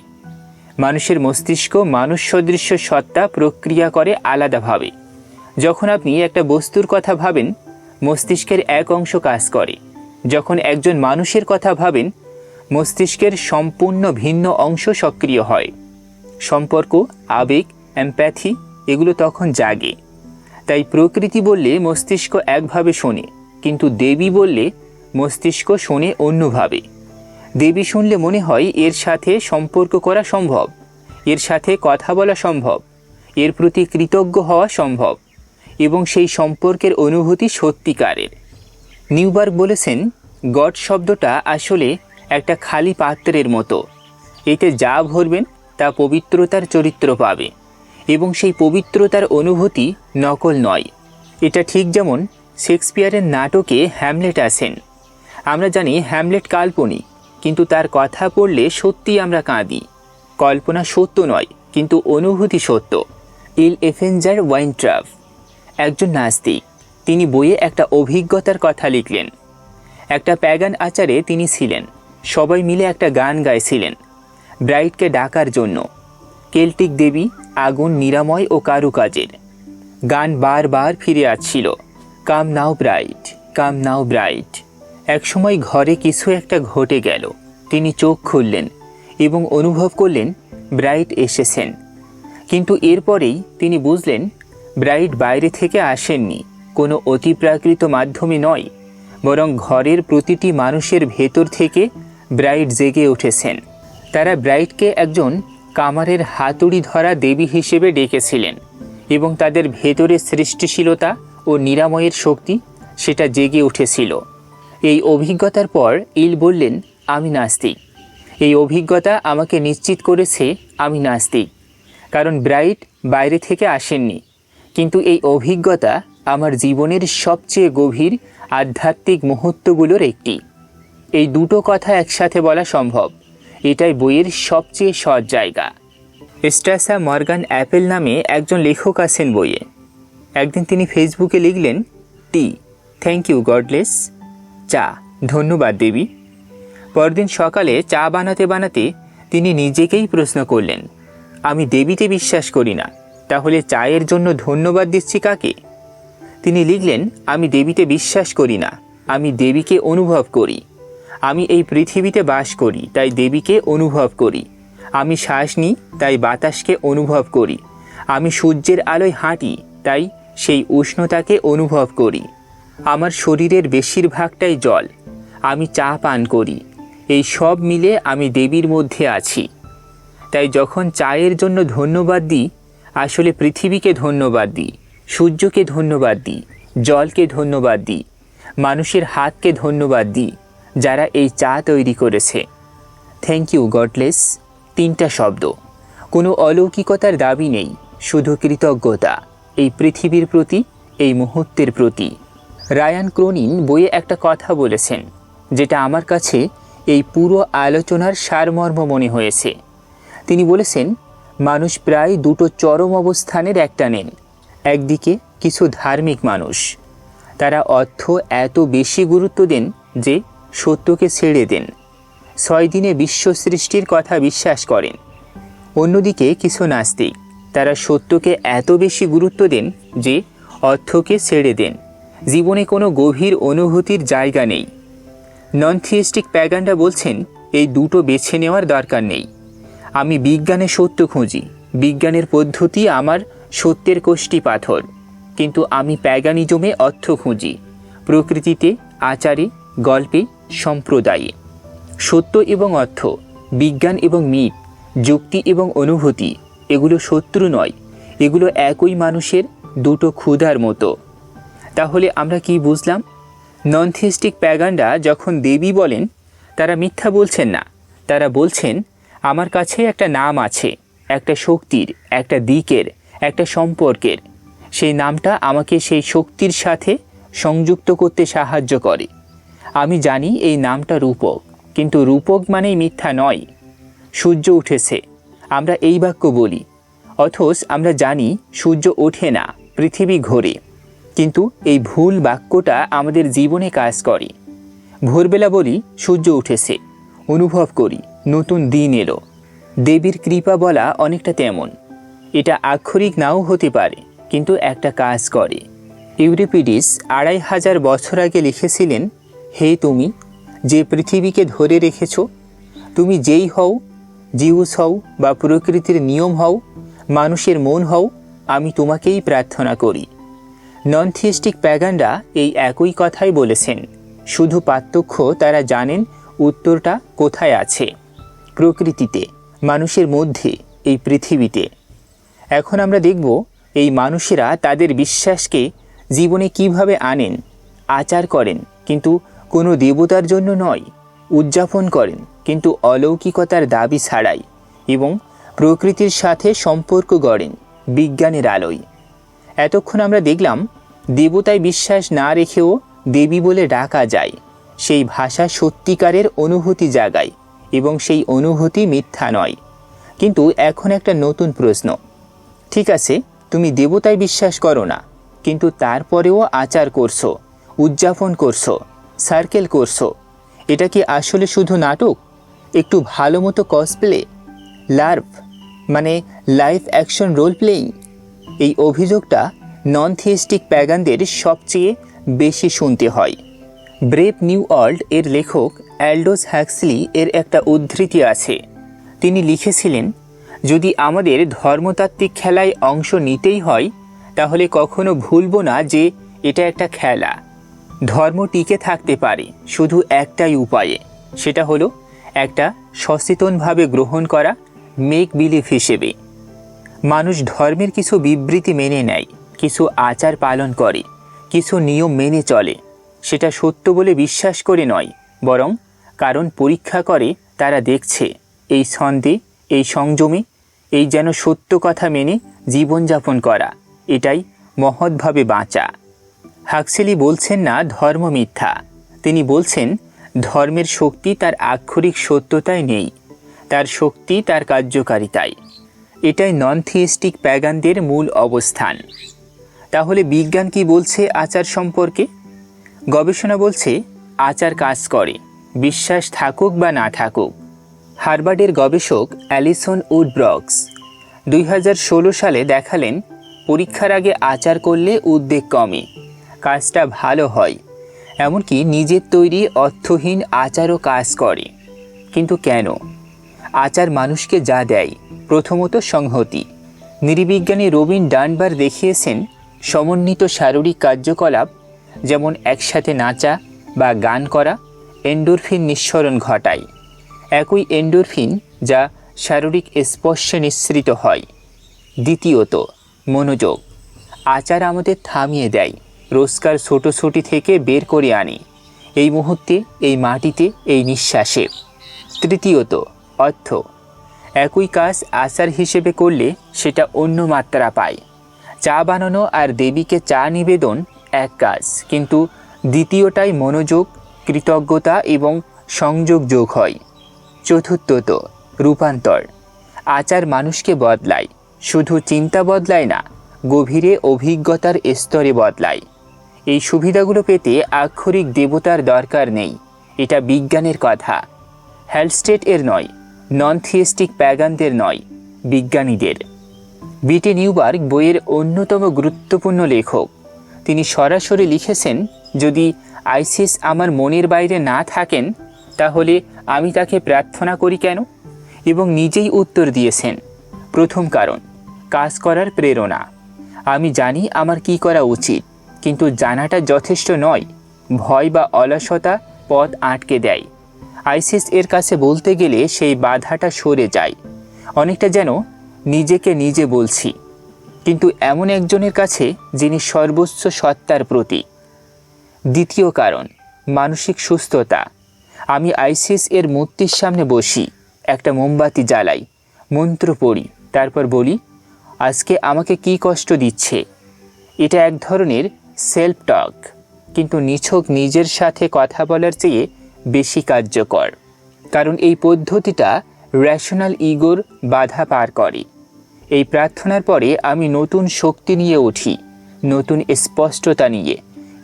মানুষের মস্তিষ্ক মানুষ সদৃশ্য সত্তা প্রক্রিয়া করে আলাদাভাবে। যখন আপনি একটা বস্তুর কথা ভাবেন, মস্তিষ্কের এক অংশ কাজ করে। যখন একজন মানুষের কথা ভাবেন, মস্তিষ্কের সম্পূর্ণ ভিন্ন অংশ সক্রিয় হয়। সম্পর্ক, আবেগ, এমপ্যাথি এগুলো তখন জাগে। তাই প্রকৃতি বললে মস্তিষ্ক একভাবে শোনে, কিন্তু দেবী বললে মস্তিষ্ক শোনে অন্যভাবে। দেবী শুনলে মনে হয় এর সাথে সম্পর্ক করা সম্ভব, এর সাথে কথা বলা সম্ভব, এর প্রতি কৃতজ্ঞ হওয়া সম্ভব, এবং সেই সম্পর্কের অনুভূতি সত্যিকারের। নিউবার্গ বলেছেন, গড শব্দটা আসলে একটা খালি পাত্রের মতো। এতে যা ভরবেন তা পবিত্রতার চরিত্র পাবে, এবং সেই পবিত্রতার অনুভূতি নকল নয়। এটা ঠিক যেমন শেক্সপিয়ারের নাটকে হ্যামলেট আছেন। আমরা জানি হ্যামলেট কাল্পনিক, কিন্তু তার কথা পড়লে সত্যিই আমরা কাঁদি। কল্পনা সত্য নয়, কিন্তু অনুভূতি সত্য। ইল এফেঞ্জার ওয়াইনট্রাফ একজন নাস্তিক। তিনি বইয়ে একটা অভিজ্ঞতার কথা লিখলেন। একটা প্যাগান আচারে তিনি ছিলেন। সবাই মিলে একটা গান গাইছিলেন ব্রাইটকে ডাকার জন্য। কেল্টিক দেবী, আগুন, নিরাময় ও কারুকাজের গান বারবার ফিরে আসছিল, কাম নাও ব্রাইট, কাম নাও ব্রাইট। একসময় ঘরে কিছু একটা ঘটে গেল। তিনি চোখ খুললেন এবং অনুভব করলেন ব্রাইট এসেছেন। কিন্তু এরপরেই তিনি বুঝলেন ব্রাইট বাইরে থেকে আসেননি, কোনো অতিপ্রাকৃত মাধ্যমে নয়, বরং ঘরের প্রতিটি মানুষের ভেতর থেকে ব্রাইট জেগে উঠেছেন। তারা ব্রাইটকে একজন কামারের হাতুড়ি ধরা দেবী হিসেবে ডেকেছিলেন, এবং তাদের ভেতরে সৃষ্টিশীলতা ও নিরাময়ের শক্তি সেটা জেগে উঠেছিল। এই অভিজ্ঞতার পর ইল বললেন, আমি নাস্তিক। এই অভিজ্ঞতা আমাকে নিশ্চিত করেছে আমি নাস্তিক, কারণ ব্রাইট বাইরে থেকে আসেননি। কিন্তু এই অভিজ্ঞতা আমার জীবনের সবচেয়ে গভীর আধ্যাত্মিক মুহূর্তগুলোর একটি। এই দুটো কথা একসাথে বলা সম্ভব। এটাই বইয়ের সবচেয়ে সৎ জায়গা। স্ট্যাসা মর্গান অ্যাপেল নামে একজন লেখক আছেন বইয়ে। একদিন তিনি ফেসবুকে লিখলেন, টি, থ্যাংক ইউ গডলেস। চা, ধন্যবাদ দেবী। পরদিন সকালে চা বানাতে বানাতে তিনি নিজেকেই প্রশ্ন করলেন, আমি দেবীতে বিশ্বাস করি না, তাহলে চায়ের জন্য ধন্যবাদ দিচ্ছি কাকে? তিনি লিখলেন, আমি দেবীতে বিশ্বাস করি না, আমি দেবীকে অনুভব করি। আমি এই পৃথিবীতে বাস করি, তাই দেবীকে অনুভব করি। আমি শ্বাস নিই, তাই বাতাসকে অনুভব করি। আমি সূর্যের আলোয় হাঁটি, তাই সেই উষ্ণতাকে অনুভব করি। আমার শরীরের বেশিরভাগটাই জল। আমি চা পান করি। এই সব মিলে আমি দেবীর মধ্যে আছি। তাই যখন চায়ের জন্য ধন্যবাদ দিই, আসলে পৃথিবীকে ধন্যবাদ দিই, সূর্যকে ধন্যবাদ দিই, জলকে ধন্যবাদ দিই, মানুষের হাতকে ধন্যবাদ দিই যারা এই চা তৈরি করেছে। Thank you godless. 3টা শব্দ, কোনো অলৌকিকতার দাবি নেই, শুধু কৃতজ্ঞতা এই পৃথিবীর প্রতি, এই মুহূর্তের প্রতি। রায়ান ক্রোনিন বইয়ে একটা কথা বলেছেন, যেটা আমার কাছে এই পুরো আলোচনার সারমর্ম মনে হয়েছে। তিনি বলেছেন, মানুষ প্রায় দুটো চরম অবস্থানের একটা নেন। একদিকে কিছু ধার্মিক মানুষ, তারা অর্থ এত বেশি গুরুত্ব দেন যে সত্যকে ছেড়ে দেন, 6 দিনে বিশ্ব সৃষ্টির কথা বিশ্বাস করেন। অন্যদিকে কিছু নাস্তিক, তারা সত্যকে এত বেশি গুরুত্ব দেন যে অর্থকে ছেড়ে দেন, জীবনে কোনো গভীর অনুভূতির জায়গা নেই। নন থিয়েস্টিক প্যাগানরা বলছেন, এই দুটো বেছে নেওয়ার দরকার নেই। আমি বিজ্ঞানে সত্য খুঁজি, বিজ্ঞানের পদ্ধতি আমার সত্যের কোষ্ঠী পাথর। কিন্তু আমি প্যাগানিজমে অর্থ খুঁজি, প্রকৃতিতে, আচারে, গল্পে, সম্প্রদায়ে। সত্য এবং অর্থ, বিজ্ঞান এবং মিথ, যুক্তি এবং অনুভূতি এগুলো শত্রু নয়, এগুলো একই মানুষের দুটো ক্ষুধার মতো। তাহলে আমরা কি বুঝলাম? নন থিয়েস্টিক প্যাগানরা যখন দেবী বলেন, তারা মিথ্যা বলছেন না। তারা বলছেন, আমার কাছে একটা নাম আছে, একটা শক্তির, একটা দিকের, একটা সম্পর্কের। সেই নামটা আমাকে সেই শক্তির সাথে সংযুক্ত করতে সাহায্য করে। আমি জানি এই নামটা রূপক, কিন্তু রূপক মানেই মিথ্যা নয়। সূর্য উঠেছে, আমরা এই বাক্য বলি, অথচ আমরা জানি সূর্য ওঠে না, পৃথিবী ঘোরে। কিন্তু এই ভুল বাক্যটা আমাদের জীবনে কাজ করে। ভোরবেলা বলি সূর্য উঠেছে, অনুভব করি নতুন দিন এলো। দেবীর কৃপা বলা অনেকটা তেমন। এটা আক্ষরিক নাও হতে পারে, কিন্তু একটা কাজ করে। ইউরিপিডিস 2500 বছর আগে লিখেছিলেন, হে তুমি যে পৃথিবীকে ধরে রেখেছ, তুমি যেই হও, জিউস হও বা প্রকৃতির নিয়ম হও, মানুষের মন হও, আমি তোমাকেই প্রার্থনা করি। নন থিয়েস্টিক প্যাগানরা এই একই কথাই বলেছেন, শুধু পার্থক্য তারা জানেন উত্তরটা কোথায় আছে, প্রকৃতিতে, মানুষের মধ্যে, এই পৃথিবীতে। এখন আমরা দেখব এই মানুষেরা তাদের বিশ্বাসকে জীবনে কিভাবে আনেন। আচার করেন কিন্তু কোনো দেবতার জন্য নয়, উদযাপন করেন কিন্তু অলৌকিকতার দাবি ছাড়াই, এবং প্রকৃতির সাথে সম্পর্ক গড়েন বিজ্ঞানের আলোয়। এতক্ষণ আমরা দেখলাম দেবতায় বিশ্বাস না রেখেও দেবী বলে ডাকা যায়। সেই ভাষা সত্যিকারের অনুভূতি জাগায় এবং সেই অনুভূতি মিথ্যা নয়। কিন্তু এখন একটা নতুন প্রশ্ন, ঠিক আছে তুমি দেবতায় বিশ্বাস করো না, কিন্তু তারপরেও আচার করছো, উদযাপন করছো, সার্কেল করছো, এটা কি আসলে শুধু নাটক, একটু ভালো মতো কসপ্লে, লার্ভ মানে লাইভ অ্যাকশন রোল প্লেয়িং? এই অভিযোগটা নন থিয়েস্টিক প্যাগানদের সবচেয়ে বেশি শুনতে হয়। ব্রেভ নিউ ওয়ার্ল্ড এর লেখক অ্যাল্ডোস হ্যাক্সলি এর একটা উদ্ধৃতি আছে। তিনি লিখেছিলেন, যদি আমাদের ধর্মতাত্ত্বিক খেলায় অংশ নিতেই হয়, তাহলে কখনো ভুলবো না যে এটা একটা খেলা। ধর্ম টিকে থাকতে পারে শুধু একটাই উপায়ে, সেটা হলো একটা সচেতনভাবে গ্রহণ করা মেক বিলিভ হিসেবে। মানুষ ধর্মের কিছু বিবৃতি মেনে নেয়, কিছু আচার পালন করে, কিছু নিয়ম মেনে চলে। সেটা সত্য বলে বিশ্বাস করে নয়, বরং কারণ পরীক্ষা করে তারা দেখছে এই ছন্দে, এই সংযমে, এই যেন সত্য কথা মেনে জীবনযাপন করা, এটাই মহৎভাবে বাঁচা। হাক্সলি বলছেন না ধর্ম মিথ্যা, তিনি বলছেন ধর্মের শক্তি তার আক্ষরিক সত্যতায় নেই, তার শক্তি তার কার্যকারিতায়। এটাই নন থিয়েস্টিক প্যাগানদের মূল অবস্থান। তাহলে বিজ্ঞান কি বলছে আচার সম্পর্কে? গবেষণা বলছে আচার কাজ করে, বিশ্বাস থাকুক বা না থাকুক। হার্ভার্ডের গবেষক অ্যালিসন উডব্রক্স 2016 সালে দেখালেন, পরীক্ষার আগে আচার করলে উদ্বেগ কমে, কাজটা ভালো হয়। এমনকি নিজের তৈরি অর্থহীন আচারও কাজ করে। কিন্তু কেন? আচার মানুষকে যা দেয়, প্রথমত সংহতি। নৃবিজ্ঞানী রবিন ডানবার দেখিয়েছেন, সমন্বিত শারীরিক কার্যকলাপ যেমন একসাথে নাচা বা গান করা এন্ডোরফিন নিঃসরণ ঘটায়। একই এন্ডোরফিন যা শারীরিক স্পর্শে নিঃসৃত হয়। দ্বিতীয়ত মনোযোগ। আচার আমাদের থামিয়ে দেয়, রোজকার ছোটোছুটি থেকে বের করে আনে, এই মুহূর্তে, এই মাটিতে, এই নিঃশ্বাসে। তৃতীয়ত অর্থ। একই কাজ আচার হিসেবে করলে সেটা অন্য মাত্রা পায়। চা বানানো আর দেবীকে চা নিবেদন এক কাজ, কিন্তু দ্বিতীয়টাই মনোযোগ, কৃতজ্ঞতা এবং সংযোগ যোগ হয়। চতুর্থত রূপান্তর। আচার মানুষকে বদলায়, শুধু চিন্তা বদলায় না, গভীরে অভিজ্ঞতার স্তরে বদলায়। এই সুবিধাগুলো পেতে আক্ষরিক দেবতার দরকার নেই, এটা বিজ্ঞানের কথা। হ্যালস্টেড এর নয়, নন থিয়েস্টিক প্যাগানদের নয়, বিজ্ঞানীদের। বিটি নিউবার্গ বইয়ের অন্যতম গুরুত্বপূর্ণ লেখক। তিনি সরাসরি লিখেছেন, যদি আইসিস আমার মনের বাইরে না থাকেন, তাহলে আমি তাকে প্রার্থনা করি কেন? এবং নিজেই উত্তর দিয়েছেন, প্রথম কারণ কাজ করার প্রেরণা। আমি জানি আমার কি করা উচিত, কিন্তু জানাটা যথেষ্ট নয়। ভয় বা অলসতা পথ আটকে দেয়। আইসিস এর কাছে বলতে গেলে সেই বাধাটা সরে যায়, অনেকটা যেন নিজেকে নিজে বলছি, কিন্তু এমন একজনের কাছে যিনি সর্বোচ্চ সত্তার প্রতীক। দ্বিতীয় কারণ মানসিক সুস্থতা। আমি আইসিস এর মূর্তির সামনে বসি, একটা মোমবাতি জ্বালাই, মন্ত্র পড়ি, তারপর বলি, আজকে আমাকে কি কষ্ট দিচ্ছে। এটা এক ধরনের সেলফ টক, কিন্তু নিছক নিজের সাথে কথা বলার চেয়ে বেশি কার্যকর। কারণ এই পদ্ধতিটা রেশনাল ইগোর বাধা পার করে। এই প্রার্থনার পরে আমি নতুন শক্তি নিয়ে উঠি, নতুন স্পষ্টতা নিয়ে,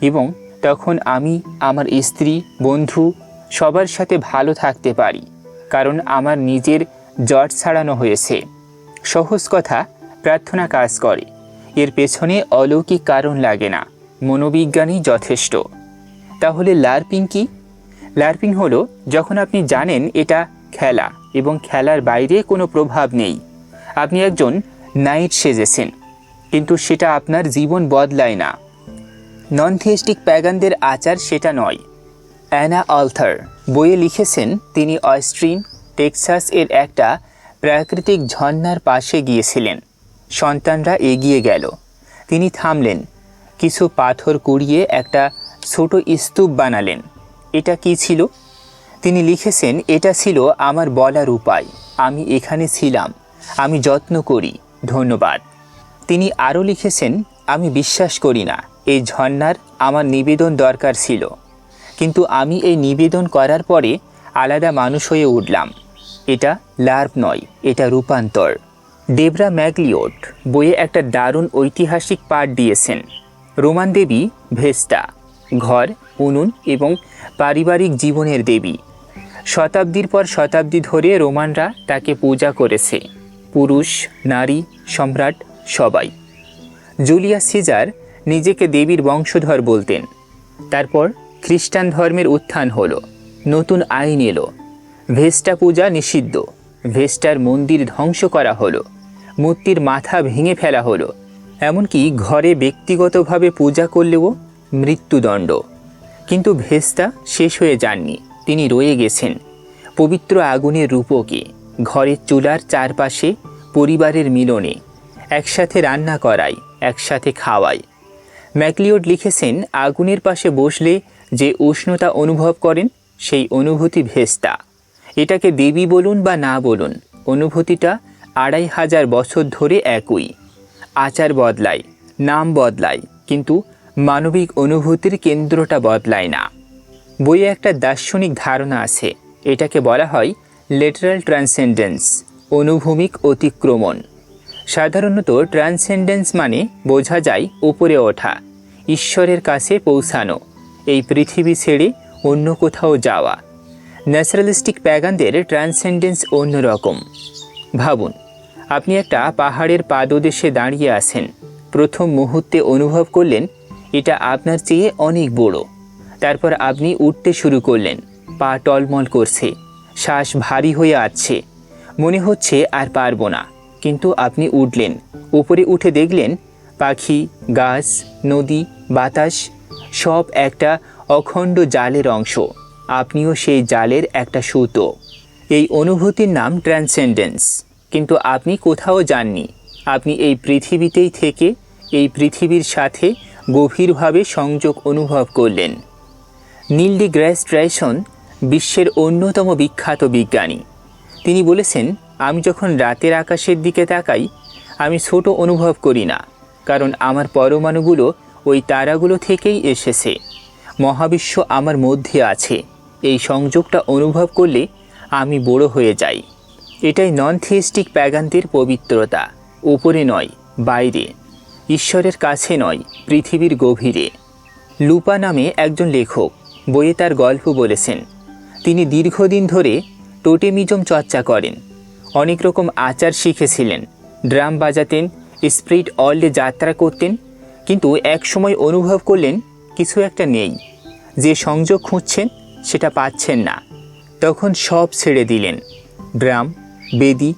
এবং তখন আমি আমার স্ত্রী, বন্ধু সবার সাথে ভালো থাকতে পারি, কারণ আমার নিজের জট ছাড়ানো হয়েছে। সহজ কথা, প্রার্থনা কাজ করে। এর পেছনে অলৌকিক কারণ লাগে না, মনোবিজ্ঞানই যথেষ্ট। তাহলে লার্পিং কি? লার্পিং হলো যখন আপনি জানেন এটা খেলা এবং খেলার বাইরে কোনো প্রভাব নেই। আপনি একজন নাইট সেজেছেন, কিন্তু সেটা আপনার জীবন বদলায় না। নন থিয়েস্টিক প্যাগানদের আচার সেটা নয়। অ্যানা অল্থার বইয়ে লিখেছেন, তিনি অস্টিন, টেক্সাস এর একটা প্রাকৃতিক ঝর্ণার পাশে গিয়েছিলেন। সন্তানরা এগিয়ে গেল, তিনি থামলেন, কিছু পাথর কুড়িয়ে একটা ছোট স্তূপ বানালেন। এটা কি ছিল? তিনি লিখেছেন, এটা ছিল আমার বলার উপায়, আমি এখানে ছিলাম, আমি যত্ন করি, ধন্যবাদ। তিনি আরও লিখেছেন, আমি বিশ্বাস করি না এই ঝর্ণার আমার নিবেদন দরকার ছিল, কিন্তু আমি এই নিবেদন করার পরে আলাদা মানুষ হয়ে উঠলাম। এটা লার্প নয়, এটা রূপান্তর। ডেবরা ম্যাগলিওট বইয়ে একটা দারুণ ঐতিহাসিক পাঠ দিয়েছেন। রোমান দেবী ভেস্টা, ঘর, উনুন এবং পারিবারিক জীবনের দেবী। শতাব্দীর পর শতাব্দী ধরে রোমানরা তাকে পূজা করেছে, পুরুষ, নারী, সম্রাট সবাই। জুলিয়াস সিজার নিজেকে দেবীর বংশধর বলতেন। তারপর খ্রিস্টান ধর্মের উত্থান হলো, নতুন আইন এলো, ভেস্টা পূজা নিষিদ্ধ, ভেস্টার মন্দির ধ্বংস করা হলো, মূর্তির মাথা ভেঙে ফেলা হলো, এমনকি ঘরে ব্যক্তিগতভাবে পূজা করলেও মৃত্যুদণ্ড। কিন্তু ভেস্তা শেষ হয়ে যাননি, তিনি রয়ে গেছেন পবিত্র আগুনের রূপকে, ঘরের চুলার চারপাশে পরিবারের মিলনে, একসাথে রান্না করায়, একসাথে খাওয়ায়। ম্যাকলিওড লিখেছেন, আগুনের পাশে বসলে যে উষ্ণতা অনুভব করেন সেই অনুভূতি ভেস্তা। এটাকে দেবী বলুন বা না বলুন, অনুভূতিটা 2500 বছর ধরে একই। আচার বদলায়, নাম বদলায়, কিন্তু মানবিক অনুভূতির কেন্দ্রটা বদলায় না। বইয়ে একটা দার্শনিক ধারণা আছে, এটাকে বলা হয় লেটারাল ট্রান্সেন্ডেন্স, অনুভূমিক অতিক্রমণ। সাধারণত ট্রান্সেন্ডেন্স মানে বোঝা যায় উপরে ওঠা, ঈশ্বরের কাছে পৌঁছানো, এই পৃথিবী ছেড়ে অন্য কোথাও যাওয়া। ন্যাচারালিস্টিক প্যাগানদের ট্রান্সেন্ডেন্স অন্যরকম। ভাবুন, আপনি একটা পাহাড়ের পাদদেশে দাঁড়িয়ে আছেন, প্রথম মুহূর্তে অনুভব করলেন এটা আপনার চেয়ে অনেক বড়। তারপর আপনি উঠতে শুরু করলেন, পা টলমল করছে, শ্বাস ভারী হয়ে আসছে, মনে হচ্ছে আর পারবো না, কিন্তু আপনি উঠলেন। উপরে উঠে দেখলেন পাখি, গাছ, নদী, বাতাস সব একটা অখণ্ড জালের অংশ, আপনিও সেই জালের একটা সুতো। এই অনুভূতির নাম ট্রান্সেন্ডেন্স। কিন্তু আপনি কোথাও যাননি, আপনি এই পৃথিবীতেই থেকে এই পৃথিবীর সাথে গভীরভাবে সংযোগ অনুভব করলেন। নীল ডিগ্রাস টাইসন বিশ্বের অন্যতম বিখ্যাত বিজ্ঞানী। তিনি বলেছেন, আমি যখন রাতের আকাশের দিকে তাকাই আমি ছোট অনুভব করি না, কারণ আমার পরমাণুগুলো ওই তারাগুলো থেকেই এসেছে। মহাবিশ্ব আমার মধ্যে আছে। এই সংযোগটা অনুভব করলে আমি বড় হয়ে যাই। এটাই নন থিয়েস্টিক প্যাগানদের পবিত্রতা, উপরে নয় বাইরে, ঈশ্বরের কাছে নয় পৃথিবীর গভীরে। লুপা নামে একজন লেখক বইয়ে তার গল্প বলেছেন। তিনি দীর্ঘদিন ধরে টোটেমিজম চর্চা করেন, অনেক রকম আচার শিখেছিলেন, ড্রাম বাজাতেন, স্পিরিট ওয়ার্ল্ডে যাত্রা করতেন, কিন্তু এক সময় অনুভব করলেন কিছু একটা নেই, যে সংযোগ খুঁজছেন সেটা পাচ্ছেন না। তখন সব ছেড়ে দিলেন, ড্রাম, বেদি,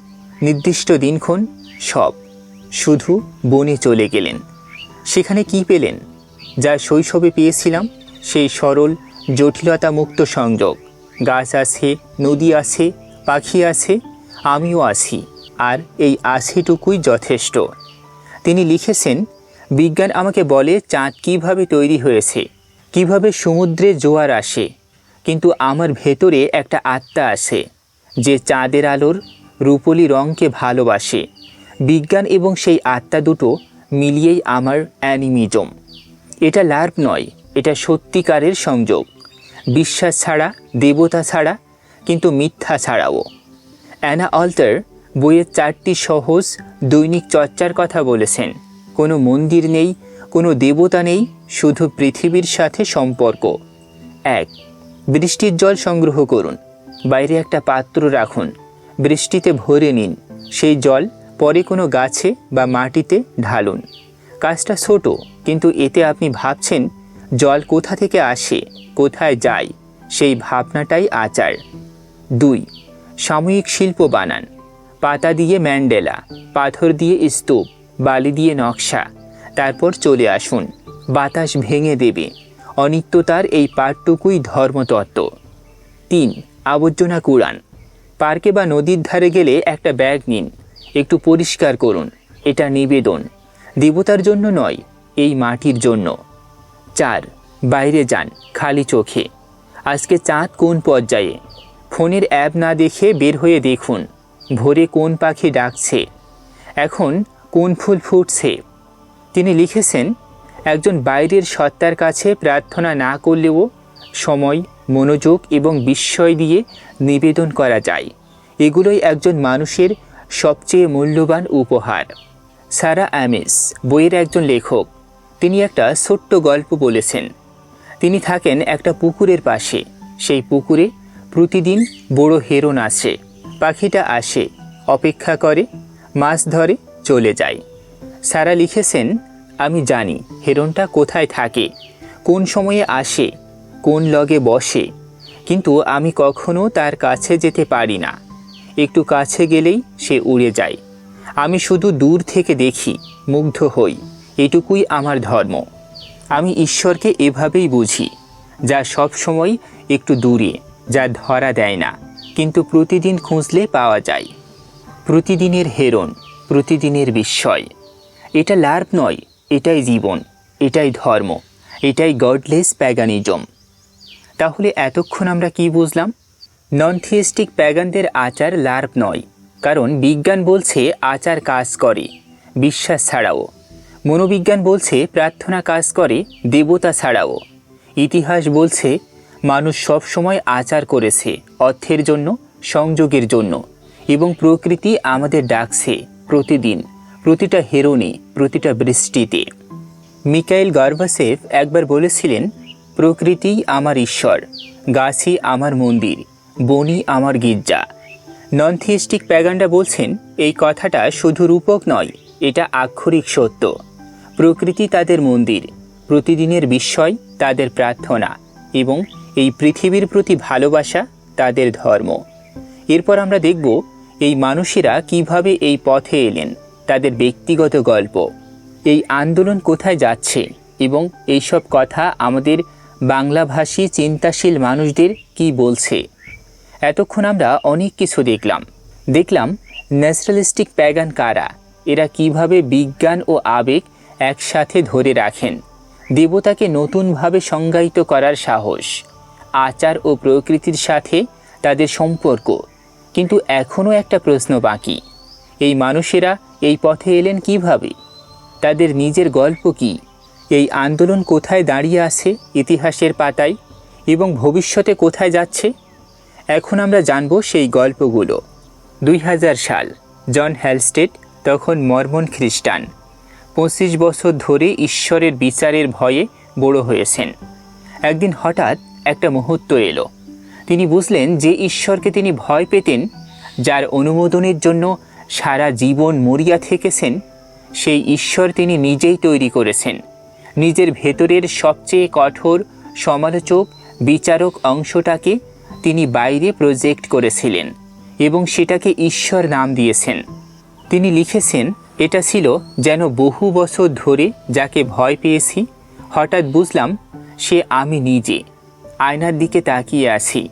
নির্দিষ্ট দিনক্ষণ সব, শুধু বনে চলে গেলেন। সেখানে কি পেলেন? যা শৈশবে পেয়েছিলাম, সেই সরল জটিলতা মুক্ত সংযোগ। গাছ আছে, নদী আছে, পাখি আছে, আমিও আছি, আর এই আছেটুকুই যথেষ্ট। তিনি লিখেছেন, বিজ্ঞান আমাকে বলে চাঁদ কীভাবে তৈরি হয়েছে, কিভাবে সমুদ্রে জোয়ার আসে, কিন্তু আমার ভেতরে একটা আত্মা আছে যে চাঁদের আলোর রূপলি রঙকে ভালোবাসে। বিজ্ঞান এবং সেই আত্মা দুটো মিলিয়েই আমার অ্যানিমিজম। এটা লার্প নয়, এটা সত্যিকারের সংযোগ। বিশ্বাস ছাড়া, দেবতা ছাড়া, কিন্তু মিথ্যা ছাড়াও। অ্যানা অল্টার বইয়ের 4টি সহজ দৈনিক চর্চার কথা বলেছেন। কোনো মন্দির নেই, কোনো দেবতা নেই, শুধু পৃথিবীর সাথে সম্পর্ক। 1. বৃষ্টির জল সংগ্রহ করুন। বাইরে একটা পাত্র রাখুন, বৃষ্টিতে ভরে নিন। সেই জল পরে কোনো গাছে বা মাটিতে ঢালুন। কাজটা ছোট, কিন্তু এতে আপনি ভাবছেন জল কোথা থেকে আসে, কোথায় যায়, সেই ভাবনাটাই আচার। 2. সাময়িক শিল্প বানান। পাতা দিয়ে ম্যান্ডেলা, পাথর দিয়ে স্তূপ, বালি দিয়ে নকশা। তারপর চলে আসুন, বাতাস ভেঙে দেবে। অনিত্যতার এই পাঠটুকুই ধর্মতত্ত্ব। 3. আবর্জনা কুড়ান। পার্কে বা নদীর ধারে গেলে একটা ব্যাগ নিন, একটু পরিষ্কার করুন। এটা নিবেদন, দেবতার জন্য নয়, এই মাটির জন্য। 4. বাইরে যান খালি চোখে। আজকে চাঁদ কোন পর্যায়ে, ফোনের অ্যাপ না দেখে বের হয়ে দেখুন। ভোরে কোন পাখি ডাকছে, এখন কোন ফুল ফুটছে। তিনি লিখেছেন, একজন বাইরের সত্তার কাছে প্রার্থনা না করলেও সময়, মনোযোগ এবং বিস্ময় দিয়ে নিবেদন করা যায়। এগুলোই একজন মানুষের সবচেয়ে মূল্যবান উপহার। সারা অ্যামিস বইয়ের একজন লেখক। তিনি একটা ছোট্ট গল্প বলেছেন। তিনি থাকেন একটা পুকুরের পাশে। সেই পুকুরে প্রতিদিন বড় হেরন আসে। পাখিটা আসে, অপেক্ষা করে, মাছ ধরে, চলে যায়। সারা লিখেছেন, আমি জানি হেরনটা কোথায় থাকে, কোন সময়ে আসে, কোন লগে বসে, কিন্তু আমি কখনো তার কাছে যেতে পারি না। একটু কাছে গেলেই সে উড়ে যায়। আমি শুধু দূর থেকে দেখি, মুগ্ধ হই। এটুকুই আমার ধর্ম। আমি ঈশ্বরকে এভাবেই বুঝি, যা সব সময় একটু দূরে, যা ধরা দেয় না, কিন্তু প্রতিদিন খুঁজলে পাওয়া যায়। প্রতিদিনের হেরন, প্রতিদিনের বিস্ময়। এটা লার্ভ নয়, এটাই জীবন, এটাই ধর্ম, এটাই গডলেস প্যাগানিজম। তাহলে এতক্ষণ আমরা কি বুঝলাম? নন থিয়েস্টিক প্যাগানদের আচার লার্ভ নয়, কারণ বিজ্ঞান বলছে আচার কাজ করে বিশ্বাস ছাড়াও। মনোবিজ্ঞান বলছে প্রার্থনা কাজ করে দেবতা ছাড়াও। ইতিহাস বলছে মানুষ সব সময় আচার করেছে অর্থের জন্য, সংযোগের জন্য, এবং প্রকৃতি আমাদের ডাকছে প্রতিদিন, প্রতিটা হেরনে, প্রতিটা বৃষ্টিতে। মিকাইল গর্বাচেভ একবার বলেছিলেন, প্রকৃতিই আমার ঈশ্বর, গাছই আমার মন্দির, বনই আমার গির্জা। নন থিয়েস্টিক প্যাগানরা বলছেন এই কথাটা শুধু রূপক নয়, এটা আক্ষরিক সত্য। প্রকৃতি তাদের মন্দির, প্রতিদিনের বিস্ময় তাদের প্রার্থনা, এবং এই পৃথিবীর প্রতি ভালোবাসা তাদের ধর্ম। এরপর আমরা দেখব এই মানুষেরা কিভাবে এই পথে এলেন, তাদের ব্যক্তিগত গল্প, এই আন্দোলন কোথায় যাচ্ছে, এবং এইসব কথা আমাদের বাংলাভাষী চিন্তাশীল মানুষদের কি বলছে। এতক্ষণ আমরা অনেক কিছু দেখলাম ন্যাচারালিস্টিক প্যাগান কারা, এরা কিভাবে বিজ্ঞান ও আবেগ একসাথে ধরে রাখেন, দেবতাকে নতুনভাবে সংজ্ঞায়িত করার সাহস, আচার ও প্রকৃতির সাথে তাদের সম্পর্ক। কিন্তু এখনও একটা প্রশ্ন বাকি, এই মানুষেরা এই পথে এলেন কিভাবে? তাদের নিজের গল্প কি? এই আন্দোলন কোথায় দাঁড়িয়ে আছে ইতিহাসের পাতায়, এবং ভবিষ্যতে কোথায় যাচ্ছে? এখন আমরা জানব সেই গল্পগুলো। 2000 সাল, জন হ্যালস্টেড তখন মরমন খ্রিস্টান। 25 বছর ধরে ঈশ্বরের বিচারের ভয়ে বড় হয়েছেন। একদিন হঠাৎ একটা মুহূর্ত এলো। তিনি বুঝলেন যে ঈশ্বরকে তিনি ভয় পেতেন, যার অনুমোদনের জন্য সারা জীবন মরিয়া থেকেছেন, সেই ঈশ্বর তিনি নিজেই তৈরি করেছেন। নিজের ভেতরের সবচেয়ে কঠোর সমালোচক, বিচারক অংশটাকে তিনি বাইরে প্রজেক্ট করেছিলেন এবং সেটাকে ঈশ্বর নাম দিয়েছেন। তিনি লিখেছেন, এটা ছিল যেন বহু বছর ধরে যাকে ভয় পেয়েছি, হঠাৎ বুঝলাম সে আমি নিজে, আয়নার দিকে তাকিয়ে আছি।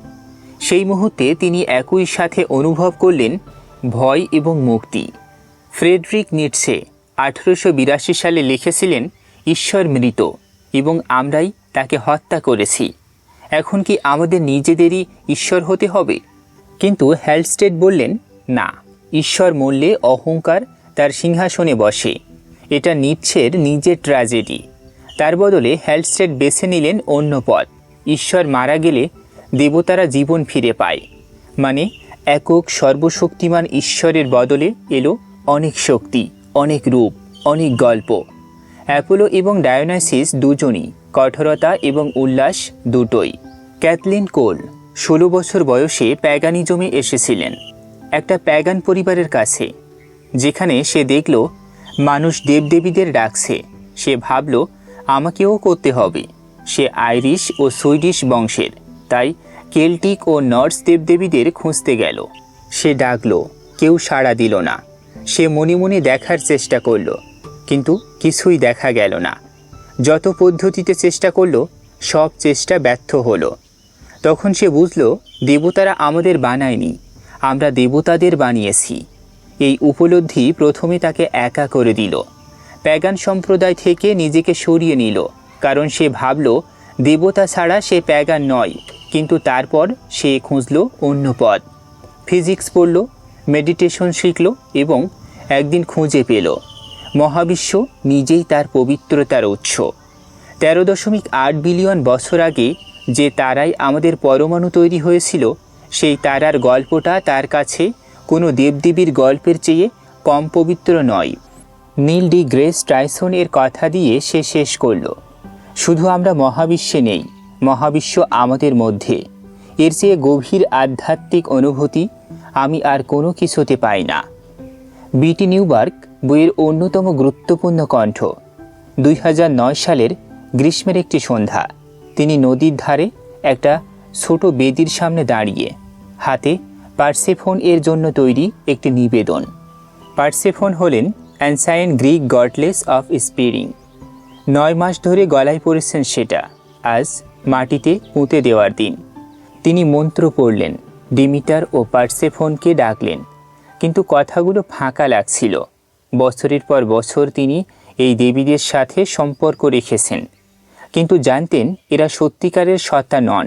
সেই মুহূর্তে তিনি একই সাথে অনুভব করলেন ভয় এবং মুক্তি। ফ্রেডরিক নিটসে 1882 সালে লিখেছিলেন, ঈশ্বর মৃত এবং আমরাই তাকে হত্যা করেছি। এখন কি আমাদের নিজেদেরই ঈশ্বর হতে হবে? কিন্তু হ্যালস্টেড বললেন, না, ঈশ্বর মরলে অহংকার তার সিংহাসনে বসে। এটা নিটসের নিজের ট্র্যাজেডি। তার বদলে হ্যালস্টেড বেছে নিলেন অন্য পথ। ঈশ্বর মারা গেলে দেবতারা জীবন ফিরে পায়, মানে একক সর্বশক্তিমান ঈশ্বরের বদলে এলো অনেক শক্তি, অনেক রূপ, অনেক গল্প। অ্যাপোলো এবং ডায়োনাইসিস দুজনই, কঠোরতা এবং উল্লাস দুটোই। ক্যাথলিন কোল 16 বছর বয়সে প্যাগানিজমে এসেছিলেন, একটা প্যাগান পরিবারের কাছে। যেখানে সে দেখল মানুষ দেবদেবীদের ডাকছে, সে ভাবল আমাকেও করতে হবে। সে আইরিশ ও সুইডিশ বংশের, তাই কেল্টিক ও নর্স দেবদেবীদের খুঁজতে গেল। সে ডাকল, কেউ সাড়া দিল না। সে মনে মনে দেখার চেষ্টা করল, কিন্তু কিছুই দেখা গেল না। যত পদ্ধতিতে চেষ্টা করল, সব চেষ্টা ব্যর্থ হলো। তখন সে বুঝল দেবতারা আমাদের বানায়নি, আমরা দেবতাদের বানিয়েছি। এই উপলব্ধি প্রথমে তাকে একা করে দিল। প্যাগান সম্প্রদায় থেকে নিজেকে সরিয়ে নিল, কারণ সে ভাবল দেবতা ছাড়া সে প্যাগান নয়। কিন্তু তারপর সে খুঁজল অন্য পথ। ফিজিক্স পড়ল, মেডিটেশন শিখল এবং একদিন খুঁজে পেল মহাবিশ্ব নিজেই তার পবিত্রতার উৎস। 13.8 বিলিয়ন বছর আগে যে তারাই আমাদের পরমাণু তৈরি হয়েছিল, সেই তারার গল্পটা তার কাছে কোনো দেবদেবীর গল্পের চেয়ে কম পবিত্র নয়। নীল ডি গ্রেস টাইসন এর কথা দিয়ে সে শেষ করল, শুধু আমরা মহাবিশ্বে নেই, মহাবিশ্ব আমাদের মধ্যে। এর চেয়ে গভীর আধ্যাত্মিক অনুভূতি আমি আর কোনো কিছুতে পাই না। বিটি নিউবার্গ বইয়ের অন্যতম গুরুত্বপূর্ণ কণ্ঠ। 2009 সালের গ্রীষ্মের একটি সন্ধ্যা, তিনি নদীর ধারে একটা ছোট বেদির সামনে দাঁড়িয়ে, হাতে পার্সেফোন এর জন্য তৈরি একটি নিবেদন। পার্সেফোন হলেন অ্যানসাইন গ্রিক গডলেস অফ স্পিরিং। 9 মাস ধরে গলায় পড়েছেন সেটা। আজ মাটিতে পুঁতে দেওয়ার দিন। তিনি মন্ত্র পড়লেন, ডিমিটার ও পার্সেফোনকে ডাকলেন, কিন্তু কথাগুলো ফাঁকা লাগছিল। বছরের পর বছর তিনি এই দেবীদের সাথে সম্পর্ক রেখেছেন, কিন্তু জানতেন এরা সত্যিকারের সত্তা নন,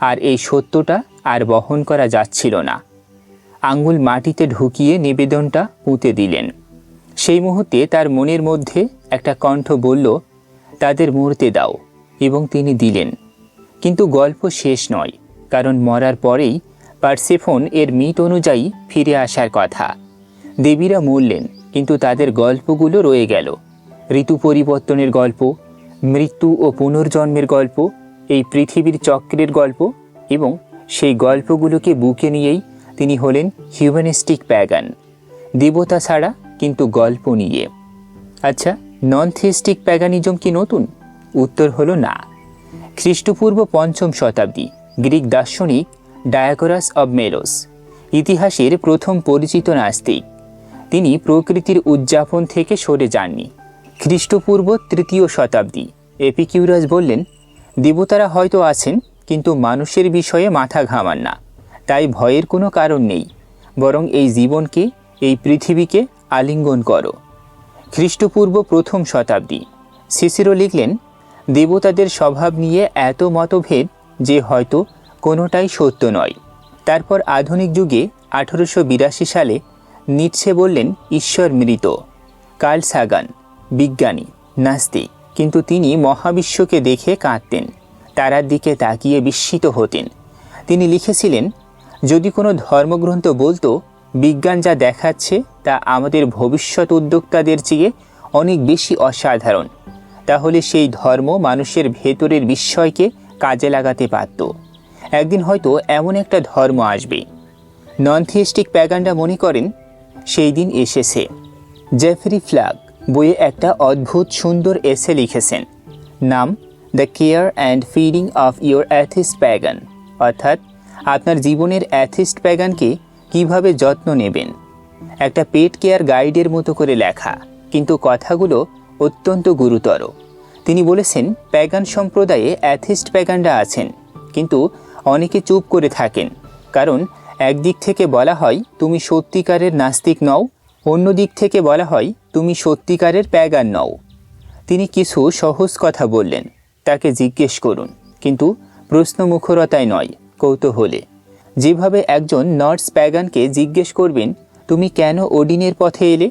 আর এই সত্যটা আর বহন করা যাচ্ছিল না। আঙুল মাটিতে ঢুকিয়ে নিবেদনটা পুঁতে দিলেন। সেই মুহূর্তে তার মনের মধ্যে একটা কণ্ঠ বলল, তাদের মরতে দাও, এবং তিনি দিলেন। কিন্তু গল্প শেষ নয়, কারণ মরার পরেই পার্সেফোন এর মিট অনুযায়ী ফিরে আসার কথা। দেবীরা মরলেন, কিন্তু তাদের গল্পগুলো রয়ে গেল। ঋতু পরিবর্তনের গল্প, মৃত্যু ও পুনর্জন্মের গল্প, এই পৃথিবীর চক্রের গল্প, এবং সেই গল্পগুলোকে বুকে নিয়েই তিনি হলেন হিউম্যানিস্টিক প্যাগান। দেবতা ছাড়া, কিন্তু গল্প নিয়ে। আচ্ছা, নন থিস্টিক প্যাগানিজম কি নতুন? উত্তর হলো না। খ্রিস্টপূর্ব 5ম শতাব্দী গ্রিক দার্শনিক ডায়াগোরাস অব মেলোস, ইতিহাসের প্রথম পরিচিত নাস্তিক। তিনি প্রকৃতির উদযাপন থেকে সরে যাননি। খ্রিস্টপূর্ব 3য় শতাব্দী এপিকিউরাস বললেন, দেবতারা হয়তো আছেন, কিন্তু মানুষের বিষয়ে মাথা ঘামান না, তাই ভয়ের কোনো কারণ নেই, বরং এই জীবনকে, এই পৃথিবীকে আলিঙ্গন করো। খ্রিস্টপূর্ব 1ম শতাব্দী সিসিরো লিখলেন, দেবতাদের স্বভাব নিয়ে এত মতভেদ যে হয়তো কোনোটাই সত্য নয়। তারপর আধুনিক যুগে 1882 সালে নিটসে বললেন, ঈশ্বর মৃত। কার্ল সাগান বিজ্ঞানী, নাস্তিক, কিন্তু তিনি মহাবিশ্বকে দেখে কাঁদতেন, তারার দিকে তাকিয়ে বিস্মিত হতেন। তিনি লিখেছিলেন, যদি কোনো ধর্মগ্রন্থ বলতো বিজ্ঞান যা দেখাচ্ছে তা আমাদের ভবিষ্যৎ উদ্যোক্তাদের চেয়ে অনেক বেশি অসাধারণ, তাহলে সেই ধর্ম মানুষের ভেতরের বিস্ময়কে কাজে লাগাতে পারত। একদিন হয়তো এমন একটা ধর্ম আসবে। নন থিস্টিক প্যাগানরা মনে করেন সেই দিন এসেছে। জেফরি ফ্ল্যাগ বইয়ে একটা অদ্ভুত সুন্দর এসে লিখেছেন, নাম the care and feeding of your atheist pagan, অর্থাৎ আপনার জীবনের অ্যাথিস্ট প্যাগানকে কিভাবে যত্ন নেবেন। একটা পেট কেয়ার গাইডের মতো করে লেখা, কিন্তু কথাগুলো অত্যন্ত গুরুতর। তিনি বলেছেন, প্যাগান সম্প্রদায়ে অ্যাথিস্ট প্যাগানরা আছেন, কিন্তু অনেকে চুপ করে থাকেন, কারণ একদিক থেকে বলা হয় তুমি সত্যিকারের নাস্তিক নও, অন্য দিক থেকে বলা হয় তুমি সত্যিকারের প্যাগান নও। তিনি কিছু সহজ কথা বললেন, তাকে জিজ্ঞেস করুন, কিন্তু প্রশ্নমুখরতায় নয়, কৌতূহলে। যেভাবে একজন নর্স প্যাগানকে জিজ্ঞেস করবেন তুমি কেন ওডিনের পথে এলে,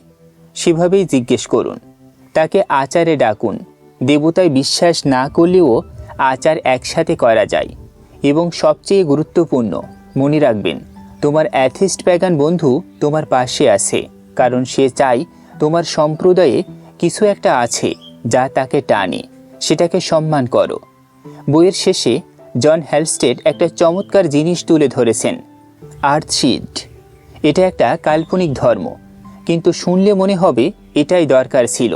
সেভাবেই জিজ্ঞেস করুন। তাকে আচারে ডাকুন। দেবতায় বিশ্বাস না করলেও আচার একসাথে করা যায়। এবং সবচেয়ে গুরুত্বপূর্ণ, মনে রাখবেন, তোমার অ্যাথিস্ট প্যাগান বন্ধু তোমার পাশে আছে, কারণ সে চায় তোমার সম্প্রদায়ে কিছু একটা আছে যা তাকে টানে, সেটাকে সম্মান করো। বইয়ের শেষে জন হ্যালস্টেড একটা চমৎকার জিনিস তুলে ধরেছেন, আর্থশিড। এটা একটা কাল্পনিক ধর্ম, কিন্তু শুনলে মনে হবে এটাই দরকার ছিল।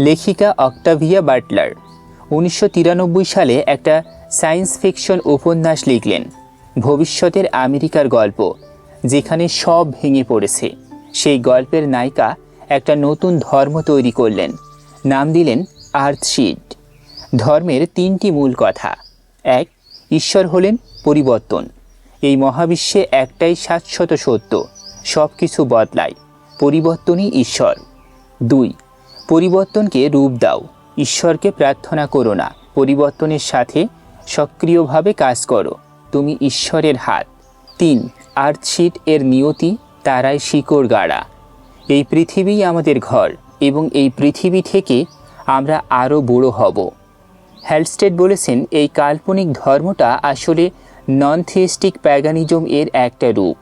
লেখিকা অক্টাভিয়া বাটলার 1993 সালে একটা সায়েন্স ফিকশন উপন্যাস লিখলেন, ভবিষ্যতের আমেরিকার গল্প, যেখানে সব ভেঙে পড়েছে। সেই গল্পের নায়িকা একটা নতুন ধর্ম তৈরি করলেন, নাম দিলেন আর্থশিড। ধর্মের 3টি মূল কথা। 1, ঈশ্বর হলেন পরিবর্তন। এই মহাবিশ্বে একটাই শাশ্বত সত্য, সব কিছু বদলায়, পরিবর্তনই ঈশ্বর। 2, পরিবর্তনকে রূপ দাও, ঈশ্বরকে প্রার্থনা করো না, পরিবর্তনের সাথে সক্রিয়ভাবে কাজ করো, তুমি ঈশ্বরের হাত। 3, আর্থশিড এর নিয়তি, তারাই শিকড় গাড়া। এই পৃথিবীই আমাদের ঘর এবং এই পৃথিবী থেকে আমরা আরও বড় হব। হ্যালস্টেড বলেছেন, এই কাল্পনিক ধর্মটা আসলে নন থিয়েস্টিক প্যাগানিজম এর একটা রূপ।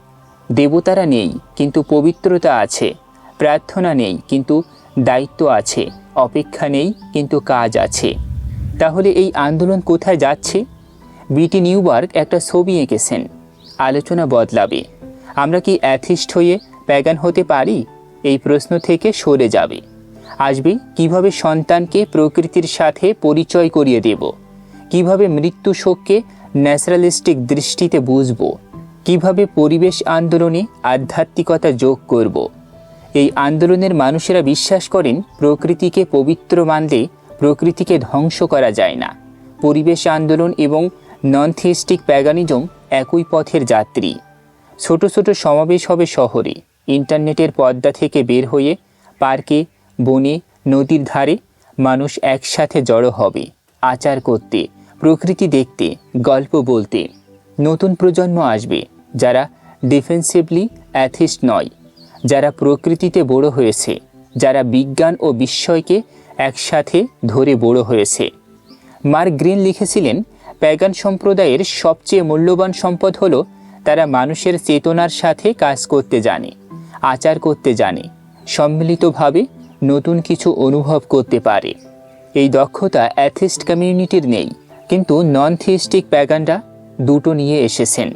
দেবতারা নেই কিন্তু পবিত্রতা আছে, প্রার্থনা নেই কিন্তু দায়িত্ব আছে, অপেক্ষা নেই কিন্তু কাজ আছে। তাহলে এই আন্দোলন কোথায় যাচ্ছে? বিটি নিউবার্গ একটা ছবি এঁকেছেন, আলোচনা বদলাবে। আমরা কি অ্যাথিস্ট হয়ে প্যাগান হতে পারি? এই প্রশ্ন থেকে সরে যাবে। আসবে কিভাবে সন্তানকে প্রকৃতির সাথে পরিচয় করিয়ে দেব, কিভাবে মৃত্যু শোককে ন্যাচারালিস্টিক দৃষ্টিতে বুঝব, কিভাবে পরিবেশ আন্দোলনে আধ্যাত্মিকতা যোগ করব। এই আন্দোলনের মানুষেরা বিশ্বাস করেন প্রকৃতিকে পবিত্র মানলে প্রকৃতিকে ধ্বংস করা যায় না। পরিবেশ আন্দোলন এবং নন থিয়েস্টিক প্যাগানিজম একই পথের যাত্রী। ছোট ছোট সমাবেশ হবে শহরে, ইন্টারনেটের পর্দা থেকে বের হয়ে পার্কে, বনে, নদীর ধারে মানুষ একসাথে জড়ো হবে, আচার করতে, প্রকৃতি দেখতে, গল্প বলতে। নতুন প্রজন্ম আসবে যারা ডিফেন্সিভলি অ্যাথিস্ট নয়, যারা প্রকৃতিতে বড় হয়েছে, যারা বিজ্ঞান ও বিস্ময়কে একসাথে ধরে বড় হয়েছে। মার্ক গ্রিন লিখেছিলেন, প্যাগান সম্প্রদায়ের সবচেয়ে মূল্যবান সম্পদ হলো তারা মানুষের চেতনার সাথে কাজ করতে জানে, আচার করতে জানে, সম্মিলিতভাবে নতুন কিছু অনুভব করতে পারে। এই দক্ষতা অ্যাথিস্ট কমিউনিটির নেই, কিন্তু নন থিয়েস্টিক প্যাগানরা দুটো নিয়ে এসেছেন,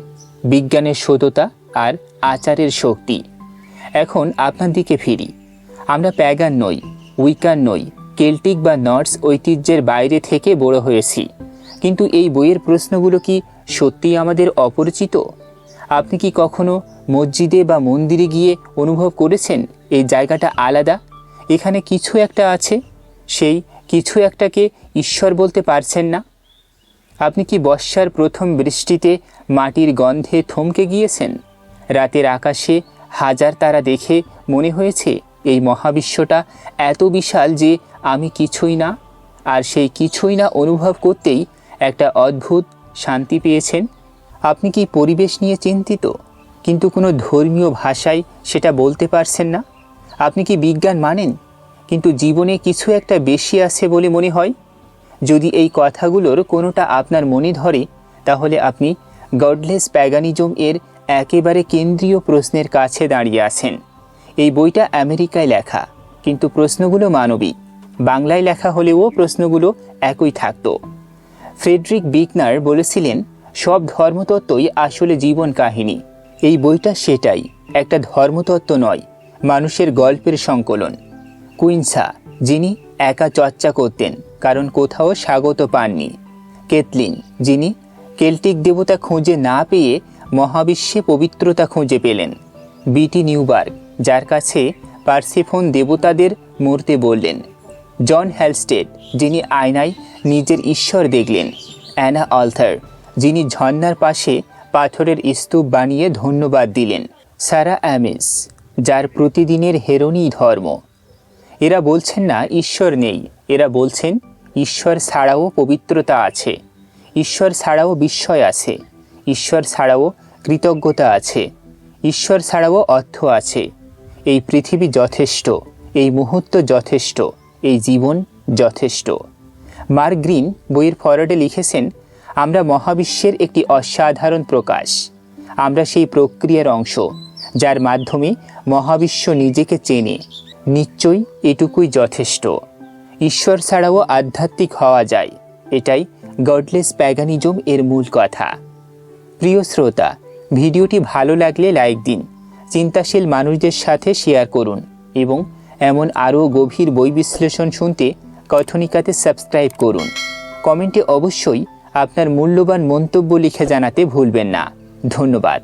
বিজ্ঞানের সততা আর আচারের শক্তি। এখন আপনার দিকে ফিরি। আমরা প্যাগান নই, উইকান নই, কেল্টিক বা নর্স ঐতিহ্যের বাইরে থেকে বড় হয়েছি। কিন্তু এই বইয়ের প্রশ্নগুলো কি সত্যিই আমাদের অপরিচিত? আপনি কি কখনো মসজিদে বা মন্দিরে গিয়ে অনুভব করেছেন এই জায়গাটা আলাদা, এখানে কিছু একটা আছে? সেই কিছু একটাকে ঈশ্বর বলতে পারছেন না? আপনি কি বর্ষার প্রথম বৃষ্টিতে মাটির গন্ধে থমকে গিয়েছেন? রাতের আকাশে হাজার তারা দেখে মনে হয়েছে এই মহাবিশ্বটা এত বিশাল যে আমি কিছুই না? আর সেই কিছুই না অনুভব করতেই একটা অদ্ভুত শান্তি পেয়েছেন? আপনি কি পরিবেশ নিয়ে চিন্তিত, কিন্তু কোনো ধর্মীয় ভাষায় সেটা বলতে পারছেন না? আপনি কি বিজ্ঞান মানেন, কিন্তু জীবনে কিছু একটা বেশি আছে বলে মনে হয়? যদি এই কথাগুলোর কোনোটা আপনার মনে ধরে, তাহলে আপনি গডলেস প্যাগানিজম এর একেবারে কেন্দ্রীয় প্রশ্নের কাছে দাঁড়িয়ে আছেন। এই বইটা আমেরিকায় লেখা, কিন্তু প্রশ্নগুলো মানবিক। বাংলায় লেখা হলেও প্রশ্নগুলো একই থাকত। ফ্রেডরিক বিকনার বলেছিলেন, সব ধর্মতত্ত্বই আসলে জীবন কাহিনী। এই বইটা সেটাই, একটা ধর্মতত্ত্ব নয়, মানুষের গল্পের সংকলন। কুইন্সা, যিনি একা চর্চা করতেন কারণ কোথাও স্বাগত পাননি। কেথলিন, যিনি কেল্টিক দেবতা খুঁজে না পেয়ে মহাবিশ্বে পবিত্রতা খুঁজে পেলেন। বিটি নিউবার্গ, যার কাছে পার্সিফোন দেবতাদের মূর্তি বললেন। জন হ্যালস্টেড, যিনি আয়নায় নিজের ঈশ্বর দেখলেন। অ্যানা অল্থার, যিনি ঝর্ণার পাশে পাথরের স্তূপ বানিয়ে ধন্যবাদ দিলেন। সারা অ্যামিস, যার প্রতিদিনের হেরোনি ধর্ম। এরা বলছেন না ঈশ্বর নেই, এরা বলছেন ঈশ্বর ছাড়াও পবিত্রতা আছে, ঈশ্বর ছাড়াও বিস্ময় আছে, ঈশ্বর ছাড়াও কৃতজ্ঞতা আছে, ঈশ্বর ছাড়াও অর্থ আছে। এই পৃথিবী যথেষ্ট, এই মুহূর্ত যথেষ্ট, এই জীবন যথেষ্ট। মার্ক গ্রিন বইয়ের ফরওয়ার্ডে লিখেছেন, আমরা মহাবিশ্বের একটি অসাধারণ প্রকাশ। আমরা সেই প্রক্রিয়ার অংশ, যার মাধ্যমে মহাবিশ্ব নিজেকে চেনে। নিশ্চয়ই এটুকুই যথেষ্ট। ঈশ্বর ছাড়াও আধ্যাত্মিক হওয়া যায়, এটাই গডলেস প্যাগানিজম এর মূল কথা। প্রিয় শ্রোতা, ভিডিওটি ভালো লাগলে লাইক দিন, চিন্তাশীল মানুষদের সাথে শেয়ার করুন এবং এমন আরও গভীর বই বিশ্লেষণ শুনতে কথনিকাতে সাবস্ক্রাইব করুন। কমেন্টে অবশ্যই আপনার মূল্যবান মন্তব্য লিখে জানাতে ভুলবেন না। ধন্যবাদ।